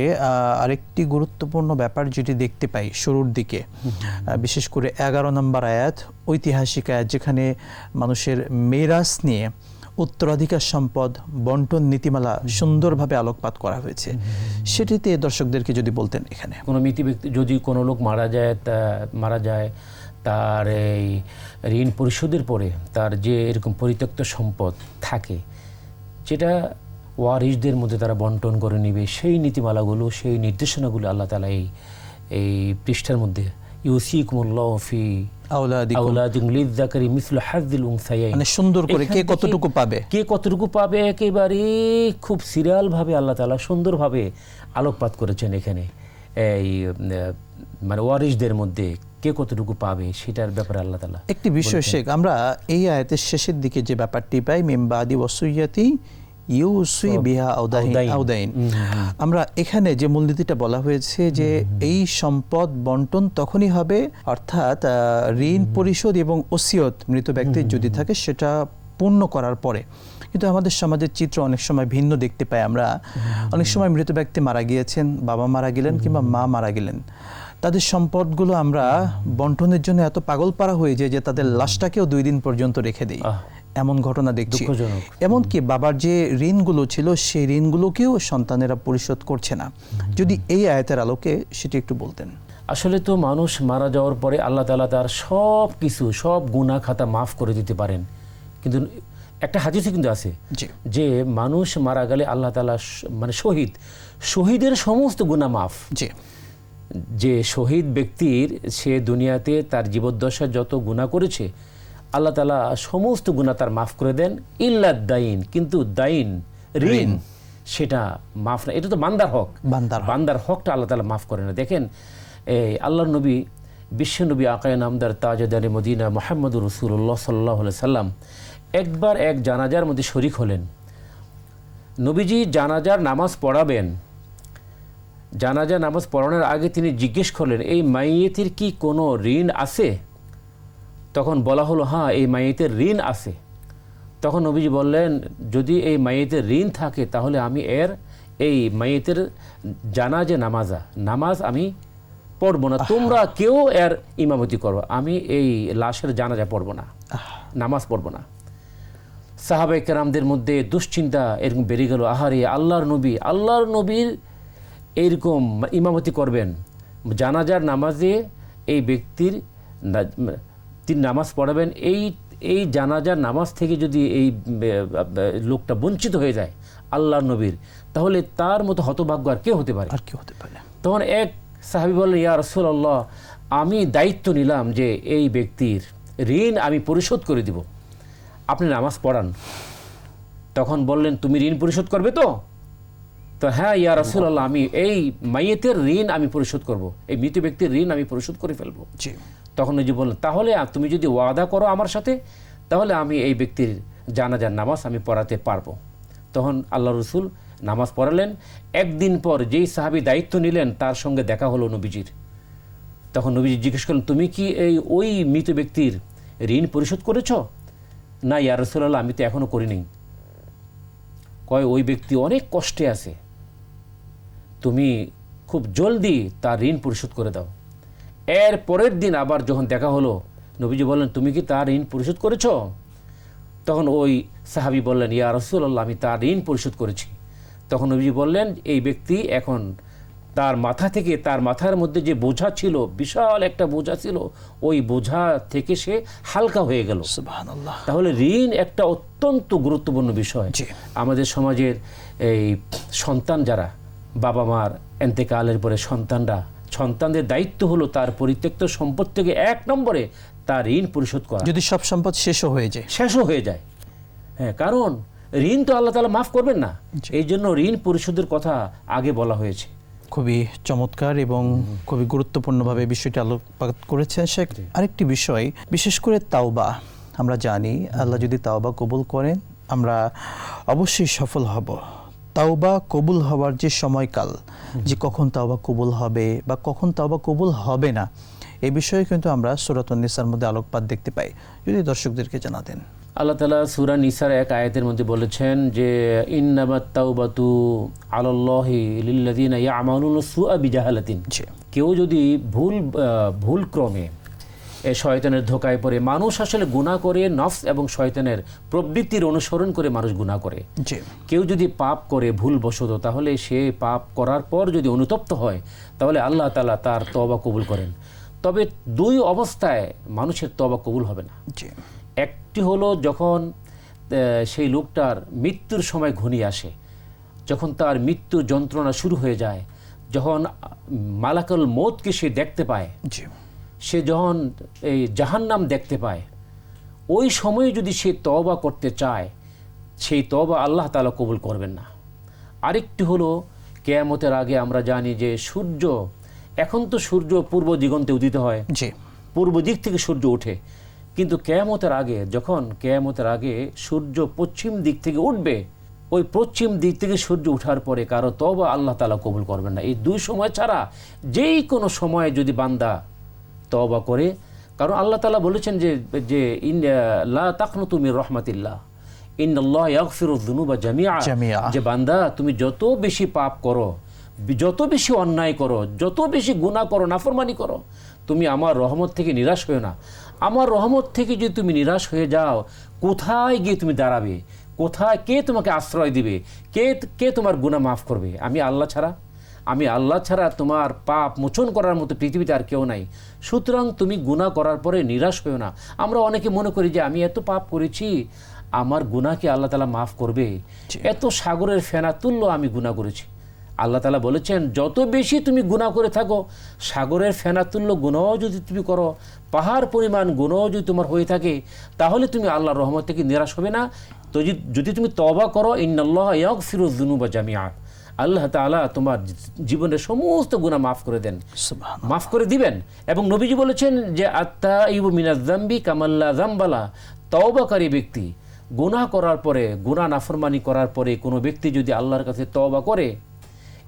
আরেকটি গুরুত্বপূর্ণ ব্যাপার যেটি দেখতে পাই শুরুর দিকে, বিশেষ করে 11 নম্বর আয়াত, ঐতিহাসিক আয়াত, যেখানে মানুষের মিরাস নিয়ে উত্তরাধিকার সম্পদ বন্টন নীতিমালা সুন্দরভাবে আলোকপাত করা হয়েছে। সেটিতে দর্শকদেরকে যদি বলতেন, এখানে কোনো ব্যক্তি যদি কোনো লোক মারা যায়, তার এই ঋণ পরিশোধের পরে তার যে এরকম পরিত্যক্ত সম্পদ থাকে, যেটা ওয়ারিসদের মধ্যে তারা বন্টন করে নেবে, সেই নীতিমালাগুলো, সেই নির্দেশনাগুলো আল্লাহ তাআলা এই পৃষ্ঠার মধ্যে ইউসিকুমুল্লাহু ফি আওলাদিকুম লিযযাকারি মিসলু হাযযিল উনসায়াইন, মানে সুন্দর করে কে কতটুকু পাবে একেবারে খুব সিরিয়াল ভাবে আল্লাহ তাআলা সুন্দরভাবে আলোকপাত করেছেন এখানে। এই মানে ওয়ারিসদের মধ্যে কে কতটুকু পাবে সেটার ব্যাপারে আল্লাহ তাআলা একটি বিষয় শেখ, আমরা এই আয়াতের শেষের দিকে যে ব্যাপারটি পাই, মিন বাদি ওয়াসিয়াতি ইউসি বিহা আওদাইন, আমরা এখানে যে মূলনীতিটা বলা হয়েছে যে এই সম্পদ বন্টন তখনই হবে, অর্থাৎ ঋণ পরিশোধ এবং ওসিয়ত মৃত ব্যক্তির যদি থাকে সেটা পূর্ণ করার পরে। কিন্তু আমাদের সমাজের চিত্র অনেক সময় ভিন্ন দেখতে পাই আমরা। অনেক সময় মৃত ব্যক্তি মারা গিয়েছেন, বাবা মারা গেলেন কিংবা মা মারা গেলেন, তাদের সম্পদগুলো আমরা বন্টনের জন্য এত পাগল পারা হয়ে যায় যে তাদের লাশটাকেও 2 দিন পর্যন্ত রেখে দিই। এমন ঘটনা দেখছি। দুঃখজনক। এমনকি বাবার যে ঋণগুলো ছিল সেই ঋণগুলোকেও সন্তানেরা পরিশোধ করছে না। যদি এই আয়াতের আলোকে সেটি একটু বলতেন। আসলে তো মানুষ মারা যাওয়ার পরে আল্লাহ তাআলা তার সব কিছু, সব গুনাহ খাতা মাফ করে দিতে পারেন, কিন্তু একটা হাদিসে কিন্তু আছে যে মানুষ মারা গেলে আল্লাহ তাআলা মানে শহীদের সমস্ত গুনাহ মাফ। যে শহীদ ব্যক্তির সে দুনিয়াতে তার জীবদ্দশায় যত গুনাহ করেছে আল্লাহ তাআলা সমস্ত গুনাহ তার মাফ করে দেন, ইল্লা দাইন, কিন্তু দাইন ঋণ সেটা মাফ না। এটা তো বান্দার হক, বান্দার হকটা আল্লাহ তাআলা মাফ করে না। দেখেন এই আল্লাহর নবী, বিশ্ব নবী আকায়ে নামদার তাজদারে মদিনা মুহাম্মদুর রাসূলুল্লাহ সাল্লাল্লাহু আলাইহি সাল্লাম একবার এক জানাজার মধ্যে শরীক হলেন। নবীজি জানাজার নামাজ পড়াবেন, জানাজা নামাজ পড়ানোর আগে তিনি জিজ্ঞেস করলেন, এই মাইয়েতের কি কোনো ঋণ আছে? তখন বলা হলো, হ্যাঁ এই মাইয়েতের ঋণ আছে। তখন নবীজি বললেন, যদি এই মাইয়েতের ঋণ থাকে তাহলে আমি এই মাইয়েতের জানাজা নামাজ আমি পড়বো না, তোমরা কেউ এর ইমামতি করো, আমি এই লাশের জানাজা পড়বো না, নামাজ পড়বো না। সাহাবায়ে কেরামদের মধ্যে দুশ্চিন্তা এরকম বেড়ে গেল, আহারে আল্লাহর নবীর এইরকম ইমামতি করবেন, জানাজার নামাজে এই ব্যক্তির তিনি নামাজ পড়াবেন, এই জানাজার নামাজ থেকে যদি এই লোকটা বঞ্চিত হয়ে যায় আল্লাহর নবীর, তাহলে তার মতো হতভাগ্য আর কে হতে পারে? তখন এক সাহাবী বললেন, ইয়া রাসূলুল্লাহ, আমি দায়িত্ব নিলাম যে এই ব্যক্তির ঋণ আমি পরিশোধ করে দিব, আপনি নামাজ পড়ান। তখন বললেন, তুমি ঋণ পরিশোধ করবে তো? হ্যাঁ ইয়া রাসূলুল্লাহ, আমি এই মাইয়েতের ঋণ আমি পরিশোধ করব, এই মৃত ব্যক্তির ঋণ আমি পরিশোধ করে ফেলবো। তখন নবী বললেন, তাহলে তুমি যদি ওয়াদা করো আমার সাথে, তাহলে আমি এই ব্যক্তির জানাজার নামাজ আমি পড়াতে পারবো। তখন আল্লাহ রাসূল নামাজ পড়ালেন। একদিন পর যেই সাহাবী দায়িত্ব নিলেন তার সঙ্গে দেখা হলো নবীজির। তখন নবীজি জিজ্ঞেস করলেন, তুমি কি ওই মৃত ব্যক্তির ঋণ পরিশোধ করেছ? না ইয়া রাসূলুল্লাহ, আমি তো এখনো করিনি। কয়, ওই ব্যক্তি অনেক কষ্টে আছে, তুমি খুব জলদি তার ঋণ পরিশোধ করে দাও। এর পরের দিন আবার যখন দেখা হলো, নবীজি বললেন, তুমি কি তার ঋণ পরিশোধ করেছ? তখন ওই সাহাবী বললেন, ইয়া রাসূলুল্লাহ, আমি তার ঋণ পরিশোধ করেছি। তখন নবীজি বললেন, এই ব্যক্তি এখন তার মাথার মধ্যে যে বোঝা ছিল, বিশাল একটা বোঝা ছিল, ওই বোঝা থেকে সে হালকা হয়ে গেল। সুবহানাল্লাহ। তাহলে ঋণ একটা অত্যন্ত গুরুত্বপূর্ণ বিষয়। আমাদের সমাজের এই সন্তান যারা, বাবা মার এন্তেকালের পরে সন্তানদের দায়িত্ব হলো তার পরিত্যক্ত সম্পদ থেকে 1 নম্বরে তার ঋণ পরিশোধ করা। যদি সব সম্পদ শেষও হয়ে যায়, হ্যাঁ, কারণ ঋণ তো আল্লাহ তাআলা মাফ করবেন না, এই জন্য ঋণ পরিশোধের কথা আগে বলা হয়েছে। খুবই চমৎকার এবং খুবই গুরুত্বপূর্ণভাবে বিষয়টি আলোকপাত করেছেন শেখ। আরেকটি বিষয়, বিশেষ করে তাওবা, আমরা জানি আল্লাহ যদি তাওবা কবুল করেন আমরা অবশ্যই সফল হব। তাওবা কবুল হওয়ার যে সময়কাল, যে কখন তাওবা কবুল হবে বা কখন তাওবা কবুল হবে না, এই বিষয়ে কিন্তু আমরা সূরাত আন-নিসার মধ্যে আলোকপাত দেখতে পাই। যদি দর্শকদেরকে জানাতেন। আল্লাহ তাআলা সূরা নিসার এক আয়াতের মধ্যে বলেছেন যে, ইন্নামাত তাওবাতু আলাল্লাহি লিল্লাযিনা ইয়ামালুনা সুআ বিজাহালাতিন। কেউ যদি ভুল ক্রমে শয়তানের ধোকায় পড়ে, মানুষ আসলে গুনাহ করে নফস এবং শয়তানের প্রবৃত্তির অনুসরণ করে মানুষ গুনাহ করে। কেউ যদি পাপ করে ভুলবশত, তাহলে সে পাপ করার পর যদি অনুতপ্ত হয়, তাহলে আল্লাহ তাআলা তার তওবা কবুল করেন। তবে 2 অবস্থায় মানুষের তওবা কবুল হবে না। একটি হলো যখন সেই লোকটার মৃত্যুর সময় ঘনিয়ে আসে, যখন তার মৃত্যু যন্ত্রণা শুরু হয়ে যায়, যখন মালাকুল মউতকে সে দেখতে পায়, সে যখন এই জাহান্নাম দেখতে পায়, ওই সময়ে যদি সে তওবা করতে চায়, সেই তওবা আল্লাহ তাআলা কবুল করবেন না। আরেকটি হলো কিয়ামতের আগে আমরা জানি যে এখন তো সূর্য পূর্ব দিগন্তে উদিত হয়, পূর্ব দিক থেকে সূর্য ওঠে, কিন্তু কিয়ামতের আগে সূর্য পশ্চিম দিক থেকে উঠবে। ওই পশ্চিম দিক থেকে সূর্য ওঠার পরে কারো তওবা আল্লাহ তাআলা কবুল করবেন না। এই 2 সময় ছাড়া যেই কোনো সময়ে যদি বান্দা তওবা করে, কারণ আল্লাহ তাআলা বলেছেন যে লা তাকনুতু মির রাহমাতিল্লাহ ইন্নাল্লাহা ইয়াগফিরুয যুনুবা জামিআ, যে বান্দা তুমি যত বেশি পাপ করো, যত বেশি অন্যায় করো, যত বেশি গুনাহ করো, নাফরমানি করো, তুমি আমার রহমত থেকে নিরাশ হয়ে না। আমার রহমত থেকে যদি তুমি নিরাশ হয়ে যাও, কোথায় গিয়ে তুমি দাঁড়াবে? কোথায় কে তোমাকে আশ্রয় দিবে? কে তোমার গুনাহ মাফ করবে? আমি আল্লাহ ছাড়া তোমার পাপ মোচন করার মতো পৃথিবীতে আর কেউ নাই। সুতরাং তুমি গুনাহ করার পরে নিরাশ হয়েও না। আমরা অনেকে মনে করি যে আমি এত পাপ করেছি, আমার গুনাহকে আল্লাহ তাআলা মাফ করবে। এত সাগরের ফেনা তুল্য আমি গুনাহ করেছি। আল্লাহ তাআলা বলেছেন, যত বেশি তুমি গুনাহ করে থাকো, সাগরের ফেনা তুল্য গুনাহ যদি তুমি করো, পাহাড় পরিমাণ গুনাহ যদি তোমার হয়ে থাকে, তাহলে তুমি আল্লাহর রহমত থেকে নিরাশ হবে না। তো যদি তুমি তওবা করো, ইন্নাল্লাহা ইয়াগফিরুয যুনুবা জামিআ, আল্লাহ তাআলা তোমার জীবনের সমস্ত গুনাহ মাফ করে দেন, মাফ করে দিবেন। এবং নবীজি বলেছেন যে আত-তাইবু মিনাজ যামবি কামাল্লা যামবালা, তওবাকারী ব্যক্তি গুনাহ করার পরে, গুনাহ নাফরমানি করার পরে কোনো ব্যক্তি যদি আল্লাহর কাছে তওবা করে,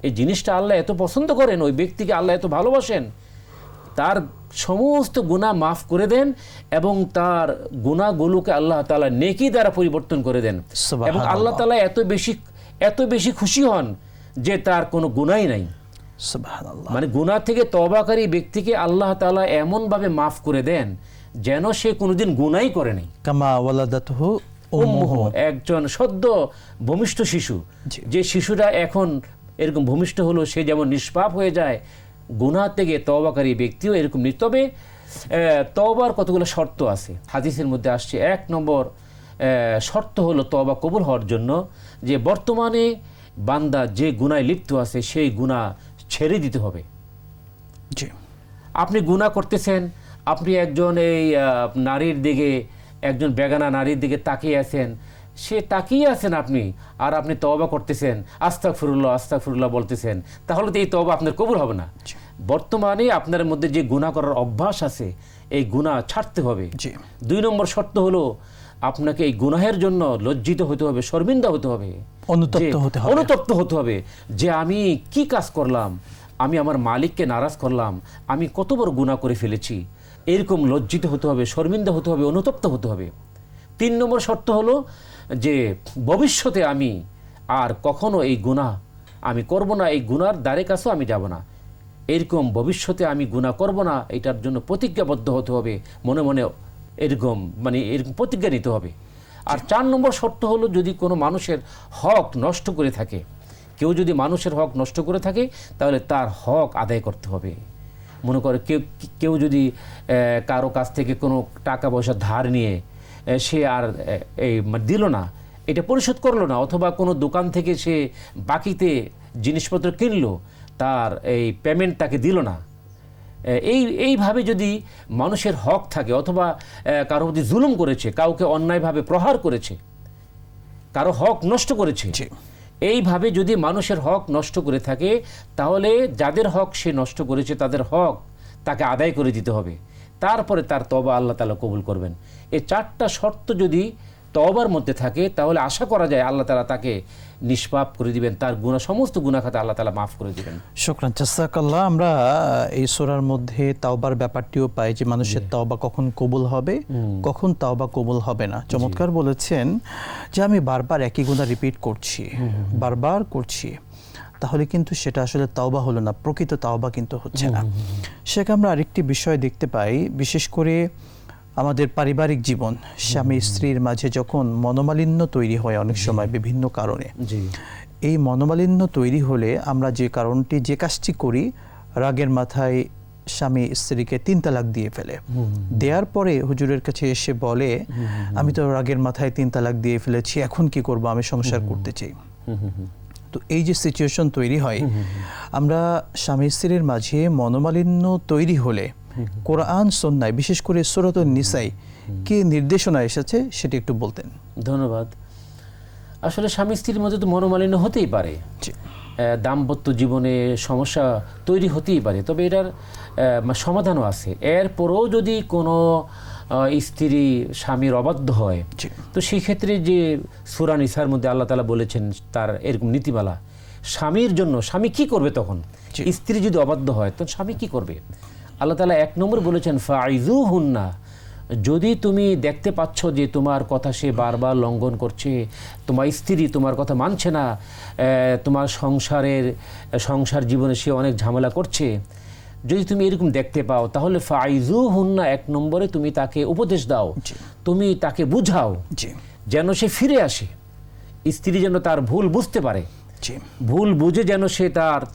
এই জিনিসটা আল্লাহ এত পছন্দ করেন, ওই ব্যক্তিকে আল্লাহ এত ভালোবাসেন, তার সমস্ত গুনাহ মাফ করে দেন এবং তার গুনাহগুলোকে আল্লাহ তাআলা নেকি দ্বারা পরিবর্তন করে দেন। এবং আল্লাহ তাআলা এত বেশি খুশি হন যে তার কোনো গুনাহই নাই। সুবহানাল্লাহ। মানে গুনাহ থেকে তওবাকারী ব্যক্তিকে আল্লাহ তাআলা এমনভাবে মাফ করে দেন যেন সে কোনোদিন গুনাহই করে নাই। কামা ওয়ালাদাতহু উম্মুহু, একজন সদ্য ভূমিষ্ঠ শিশু, যে শিশুটা এখন এরকম ভূমিষ্ঠ হলো, সে যেমন নিষ্পাপ হয়ে যায়, গুনাহ থেকে তওবাকারী ব্যক্তিও এরকম। তবে তওবার কতগুলো শর্ত আছে, হাদিসের মধ্যে আসছে। 1 নম্বর শর্ত হলো তওবা কবুল হওয়ার জন্য যে বর্তমানে বান্দা যে গুনায় লিপ্ত আছে সেই গুনাহ ছেড়ে দিতে হবে। জি, আপনি গুনাহ করতেছেন, আপনি একজন নারীর দিকে, একজন বেগানা নারীর দিকে তাকিয়ে আছেন, সে তাকিয়ে আছেন আপনি, আর আপনি তওবা করতেছেন, আস্তাগফিরুল্লাহ বলতেছেন, তাহলে তো এই তওবা আপনার কবুল হবে না। বর্তমানে আপনার মধ্যে যে গুনাহ করার অভ্যাস আছে, এই গুনাহ ছাড়তে হবে। 2 নম্বর শর্ত হলো আপনাকে এই গুনাহের জন্য লজ্জিত হতে হবে, শর্মিন্দা হতে হবে, অনুতপ্ত হতে হবে যে আমি কি কাজ করলাম, আমি আমার মালিককে নারাজ করলাম, আমি কত বড় গুনাহ করে ফেলেছি। এরকম লজ্জিত হতে হবে, শর্মিন্দা হতে হবে, অনুতপ্ত হতে হবে। 3 নম্বর শর্ত হলো যে ভবিষ্যতে আমি আর কখনো এই গুনাহ আমি করব না, এই গুনার দ্বারে কাছেও আমি যাব না, এরকম ভবিষ্যতে আমি গুনাহ করব না, এটার জন্য প্রতিজ্ঞাবদ্ধ হতে হবে, মনে মনে এরকম প্রতিজ্ঞা নিতে হবে। আর 4 নম্বর শর্ত হলো যদি কোনো মানুষের হক নষ্ট করে থাকে, কেউ যদি মানুষের হক নষ্ট করে থাকে, তাহলে তার হক আদায় করতে হবে। মনে করে কেউ যদি কারো কাছ থেকে কোনো টাকা পয়সা ধার নিয়ে সে আর দিল না, এটা পরিশোধ করলো না, অথবা কোনো দোকান থেকে সে বাকিতে জিনিসপত্র কিনলো, তার এই পেমেন্ট তাকে দিল না, এইভাবে যদি মানুষের হক থাকে, অথবা কারো প্রতি জুলুম করেছে, কাউকে অন্যায়ভাবে প্রহার করেছে, কারো হক নষ্ট করেছে, এইভাবে যদি মানুষের হক নষ্ট করে থাকে, তাহলে যাদের হক সে নষ্ট করেছে তাদের হক তাকে আদায় করে দিতে হবে। তারপরে তার তওবা আল্লাহ তাআলা কবুল করবেন। এই 4টা শর্ত যদি তওবার মধ্যে থাকে, তাহলে আশা করা যায় আল্লাহ তাআলা তাকে নিষ্পাপ করে দিবেন, তার গুনাহ, সমস্ত গুনাহ খাতা আল্লাহ তাআলা মাফ করে দিবেন। শুকরান, জাযাকাল্লাহ। আমরা এই সূরার মধ্যে তাওবার ব্যাপারটিও পাই যে মানুষের তাওবা কখন কবুল হবে, কখন তাওবা কবুল হবে না। চমৎকার বলেছেন যে আমি বারবার একই গুনাহ রিপিট করছি, বারবার করছি, তাহলে কিন্তু সেটা আসলে তাওবা হলো না, প্রকৃত তাওবা কিন্তু হচ্ছে না। সেখানে আমরা আরেকটি বিষয় দেখতে পাই, বিশেষ করে আমাদের পারিবারিক জীবন, স্বামী স্ত্রীর মাঝে যখন মনোমালিন্য তৈরি হয় অনেক সময় বিভিন্ন কারণে, এই মনোমালিন্য তৈরি হলে আমরা যে কাজটি করি, রাগের মাথায় স্বামী স্ত্রীকে 3 তালাক দিয়ে ফেলে, দেওয়ার পরে হুজুরের কাছে এসে বলে আমি তো রাগের মাথায় 3 তালাক দিয়ে ফেলেছি, এখন কি করব, আমি সংসার করতে চাই। তো এই যে সিচুয়েশন তৈরি হয়, আমরা স্বামী স্ত্রীর মাঝে মনোমালিন্য তৈরি হলে কোরআন সুন্নাহ, বিশেষ করে সূরাতুন নিসায় কি নির্দেশনা এসেছে সেটা একটু বলতেন। ধন্যবাদ। আসলে স্বামী স্ত্রীর মধ্যে তো মনোমালিন্য হতেই পারে, দাম্পত্য জীবনে সমস্যা তৈরি হতেই পারে, তবে এটার সমাধানও আছে। এরপরেও যদি কোনো স্ত্রী স্বামীর অবাধ্য হয়, তো সেই ক্ষেত্রে যে সূরা নিসার মধ্যে আল্লাহ তাআলা বলেছেন তার এরকম নীতিমালা, স্বামীর জন্য স্বামী কি করবে তখন, স্ত্রী যদি অবাধ্য হয় তখন স্বামী কি করবে। আল্লাহ তাআলা 1 নম্বর বলেছেন ফাইজুহুন্না যদি তুমি দেখতে পাচ্ছ যে তোমার কথা সে বারবার লঙ্ঘন করছে, তোমার স্ত্রী তোমার কথা মানছে না, তোমার সংসার জীবনে সে অনেক ঝামেলা করছে, যদি তুমি এরকম দেখতে পাও, তাহলে ফাইজুহুন্না, 1 নম্বরে তুমি তাকে উপদেশ দাও, তুমি তাকে বুঝাও যেন সে ফিরে আসে, স্ত্রী যেন তার ভুল বুঝতে পারে, ভুল বুঝে যেন সে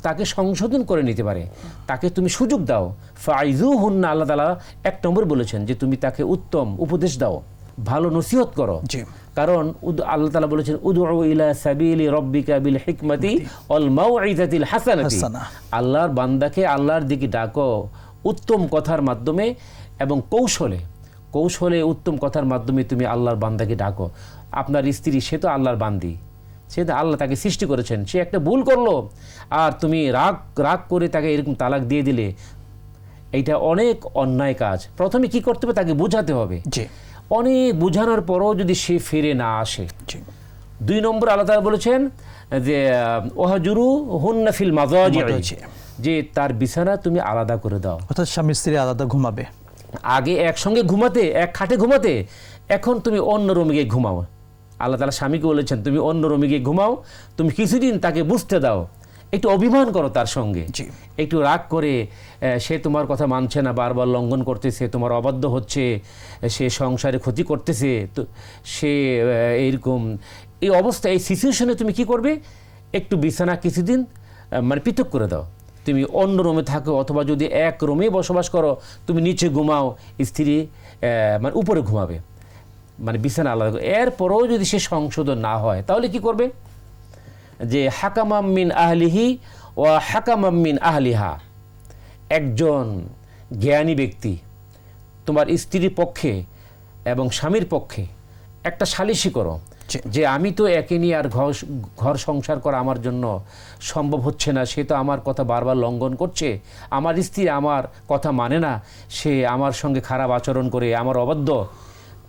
তাকে সংশোধন করে নিতে পারে, তাকে তুমি সুযোগ দাও। ফাইজুহুন্না, আল্লাহ তাআলা 1 নম্বর বলেছেন যে তুমি তাকে উত্তম উপদেশ দাও, ভালো নসিহত করো। কারণ আল্লাহ তাআলা বলেছেন উদউ ইলা সাবিলি রাব্বিকা বিল হিকমাতি ওয়াল মাউইযাতিল হাসানাতি, আল্লাহর বান্দাকে আল্লাহর দিকে ডাকো উত্তম কথার মাধ্যমে এবং কৌশলে উত্তম কথার মাধ্যমে তুমি আল্লাহর বান্দাকে ডাকো। আপনার স্ত্রী সে তো আল্লাহর বান্দি, সে তো আল্লাহ তাকে সৃষ্টি করেছেন, সে একটা ভুল করলো আর তুমি রাগ করে তাকে এরকম তালাক দিয়ে দিলে, এইটা অনেক অন্যায় কাজ। প্রথমে কি করতে হবে, তাকে বোঝাতে হবে। অনেক বোঝানোর পরও যদি সে ফিরে না আসে, 2 নম্বর আল্লাহ তাআলা বলেছেন যে ওয়াহজুরু হুন্না ফিল মাযাজি, যে তার বিছানা তুমি আলাদা করে দাও, অর্থাৎ স্বামী স্ত্রী আলাদা ঘুমাবে। আগে একসঙ্গে ঘুমাতে, এক খাটে ঘুমাতে, এখন তুমি অন্য রুমে গিয়ে ঘুমাও। আল্লাহ তাআলা স্বামীকে বলেছেন তুমি অন্য রুমে গিয়ে ঘুমাও, তুমি কিছুদিন তাকে বুঝতে দাও, একটু অভিমান করো তার সঙ্গে, একটু রাগ করে, সে তোমার কথা মানছে না, বারবার লঙ্ঘন করতেছে, তোমার অবাধ্য হচ্ছে, সে সংসারে ক্ষতি করতেছে, তো সে এইরকম এই অবস্থা, এই সিচুয়েশনে তুমি কি করবে, একটু বিছানা কিছুদিন মানে পৃথক করে দাও, তুমি অন্য রুমে থাকো, অথবা যদি এক রুমে বসবাস করো তুমি নিচে ঘুমাও, স্ত্রী মানে উপরে ঘুমাবে, মানে বিছানা আলাদা। এরপরও যদি সে সংশোধন না হয় তাহলে কি করবে, যে হাকামাম মিন আহলিহি ওয়া হাকামাম মিন আহলিহা, একজন জ্ঞানী ব্যক্তি তোমার স্ত্রীর পক্ষে এবং স্বামীর পক্ষে একটা সালিশি করো, যে আমি তো একে নিয়ে আর ঘর সংসার করা আমার জন্য সম্ভব হচ্ছে না, সে তো আমার কথা বারবার লঙ্ঘন করছে, আমার স্ত্রী আমার কথা মানে না, সে আমার সঙ্গে খারাপ আচরণ করে, আমার অবাধ্য।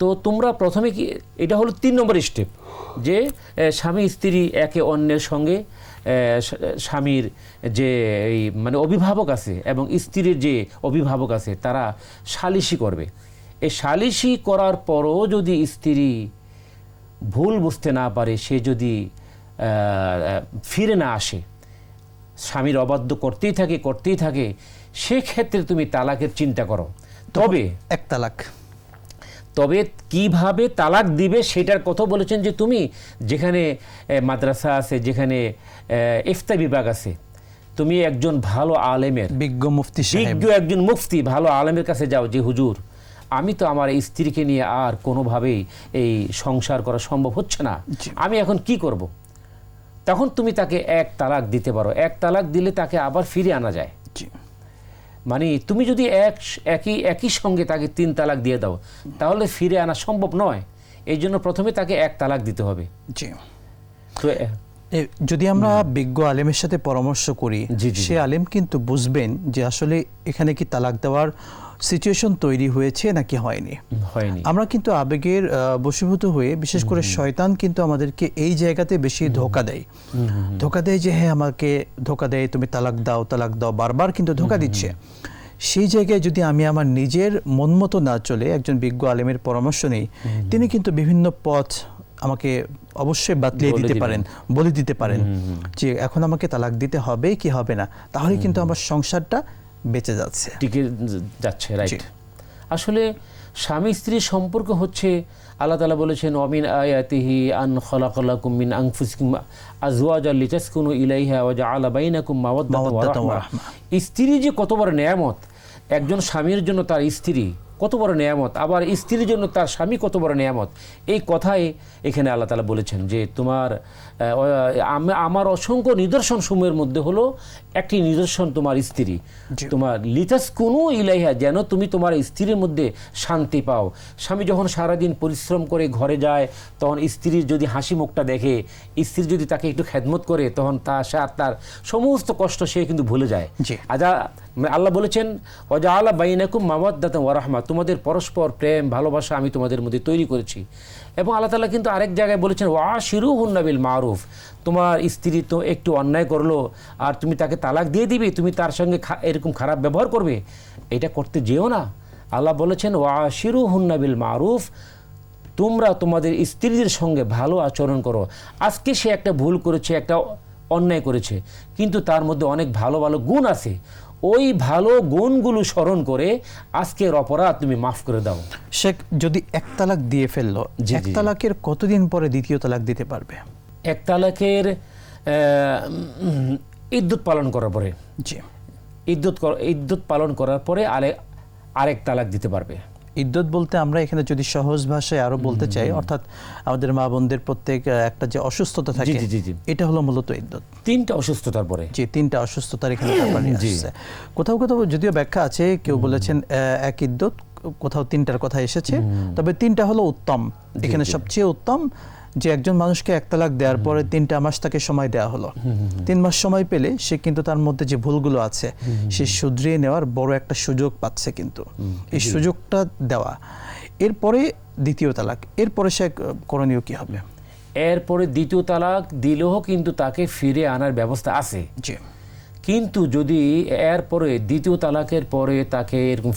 তো তোমরা প্রথমে কি, এটা হলো 3 নম্বর স্টেপ, যে স্বামী স্ত্রী একে অন্যের সঙ্গে, স্বামীর যে এই মানে অভিভাবক আছে এবং স্ত্রীর যে অভিভাবক আছে তারা সালিশি করবে। এই সালিশি করার পরও যদি স্ত্রী ভুল বুঝতে না পারে, সে যদি ফিরে না আসে, স্বামীর অবাধ্য করতেই থাকে, সেক্ষেত্রে তুমি তালাকের চিন্তা করো। তবে কিভাবে তালাক দিবে সেটার কথা বলেছেন, যে তুমি যেখানে মাদ্রাসা আছে, যেখানে ইফতা বিভাগ আছে, তুমি একজন ভালো আলেমের, বিজ্ঞ একজন মুফতি ভালো আলেমের কাছে যাও, যে হুজুর আমি তো আমার স্ত্রীকে নিয়ে আর কোনোভাবেই এই সংসার করা সম্ভব হচ্ছে না, আমি এখন কি করব। তখন তুমি তাকে 1 তালাক দিতে পারো। 1 তালাক দিলে তাকে আবার ফিরে আনা যায়। মানে তুমি যদি একই সঙ্গে তাকে 3 তালাক দিয়ে দাও তাহলে ফিরে আনা সম্ভব নয়, এই জন্য প্রথমে তাকে 1 তালাক দিতে হবে। তো যদি আমরা বিজ্ঞ আলেমের সাথে পরামর্শ করি, সে আলেম কিন্তু বুঝবেন যে আসলে এখানে কি তালাক দেওয়ার সিচুয়েশন তৈরি হয়েছে নাকি হয়নি। আমরা কিন্তু আবেগের বশীভূত হয়ে, বিশেষ করে শয়তান কিন্তু আমাদেরকে এই জায়গাতে বেশি ধোঁকা দেয়, যে হ্যাঁ আমাকে ধোঁকা দেয়, তুমি তালাক দাও, বারবার কিন্তু ধোঁকা দিচ্ছে। সেই জায়গায় যদি আমি আমার নিজের মন মতো না চলে একজন বিজ্ঞ আলেমের পরামর্শ নেই, তিনি কিন্তু বিভিন্ন পথ আমাকে অবশ্যই বাতলিয়ে দিতে পারেন, বলে দিতে পারেন যে এখন আমাকে তালাক দিতে হবে কি হবে না, তাহলে কিন্তু আমার সংসারটা বেঁচে যাচ্ছে, টিকে যাচ্ছে। রাইট। আসলে স্বামী স্ত্রীর সম্পর্ক হচ্ছে, আল্লাহ তাআলা বলেছেন ওয়ামিন আয়াতিহি আন খালাকালাকুম মিন আনফুসিকুম আজওয়াজান লিতাসকুনু ইলাইহা ওয়া জাআলা বাইনাকুম মাওয়াদ্দাতান ওয়া রাহমা। স্ত্রী যে কত বড় নেয়ামত, একজন স্বামীর জন্য তার স্ত্রী কত বড় নেয়ামত, আবার স্ত্রীর জন্য তার স্বামী কত বড় নেয়ামত, এই কথাই এখানে আল্লাহ তাআলা বলেছেন যে তোমার আমার অসংখ্য নিদর্শন সমূহের মধ্যে হলো একটি নিদর্শন তোমার স্ত্রী, তোমার লিতাসকুনু ইলাইহা, যেন তুমি তোমার স্ত্রীর মধ্যে শান্তি পাও। স্বামী যখন সারাদিন পরিশ্রম করে ঘরে যায়, তখন স্ত্রীর যদি হাসি মুখটা দেখে, স্ত্রী যদি তাকে একটু খেদমত করে, তখন তার সমস্ত কষ্ট সে কিন্তু ভুলে যায়। আল্লাহ বলেছেন ওয়াজআলা বাইনাকুম মাওয়াদ্দাতান ওয়া রাহমা, তোমাদের পরস্পর প্রেম ভালোবাসা আমি তোমাদের মধ্যে তৈরি করেছি। এবং আল্লাহ তাআলা কিন্তু আরেক জায়গায় বলেছেন ওয়াশিরুহুন্না বিল মারুফ, তোমার স্ত্রী তো একটু অন্যায় করলো আর তুমি তাকে তালাক দিয়ে দিবে, তুমি তার সঙ্গে এরকম খারাপ ব্যবহার করবে, এটা করতে যেও না। আল্লাহ বলেছেন ওয়াশিরুহুন্না বিল মারুফ, তোমরা তোমাদের স্ত্রীদের সঙ্গে ভালো আচরণ করো। আজকে সে একটা ভুল করেছে, একটা অন্যায় করেছে, কিন্তু তার মধ্যে অনেক ভালো ভালো গুণ আছে, ওই ভালো গুণগুলো স্মরণ করে আজকের অপরাধ তুমি মাফ করে দাও। শেখ, যদি এক তালাক দিয়ে ফেললো, এক তালাকের কতদিন পরে দ্বিতীয় তালাক দিতে পারবে? এক তালাকের ইদ্যুৎ পালন করার পরে, জি, ইদ্যুৎ পালন করার পরে আরেক তালাক দিতে পারবে। ইদ্যত বলতে আমরা এখানে যদি সহজ ভাষায় আরো বলতে চাই, অর্থাৎ আমাদের মা বোনদের প্রত্যেক একটা যে অসুস্থতা থাকে, এটা হলো মূলত ইদ্যত। 3টা অসুস্থতার পরে, জি, 3টা অসুস্থতার এখানে ব্যাপার নিয়ে আসছে। কোথাও কোথাও যদিও ব্যাখ্যা আছে, কেউ বলেছেন এক ইদ্যত, কোথাও 3টার কথা এসেছে, তবে 3টা হলো উত্তম। এখানে সবচেয়ে উত্তম যে একজন মানুষকে এক তালাক দেওয়ার পরে 3টা মাস তাকে সময় দেওয়া হলো। 3 মাস সময় পেলে সে কিন্তু তার মধ্যে যে ভুলগুলো আছে সে শুধরিয়ে নেওয়ার বড় একটা সুযোগ পাচ্ছে, কিন্তু এই সুযোগটা দেওয়া। এরপরে দ্বিতীয় তালাক, এরপরে সে করণীয় কি হবে? এরপরে দ্বিতীয় তালাক দিলেও কিন্তু তাকে ফিরে আনার ব্যবস্থা আছে। জি, কিন্তু যদি এরপরে দ্বিতীয় তালাকের পরে তাকে এরকম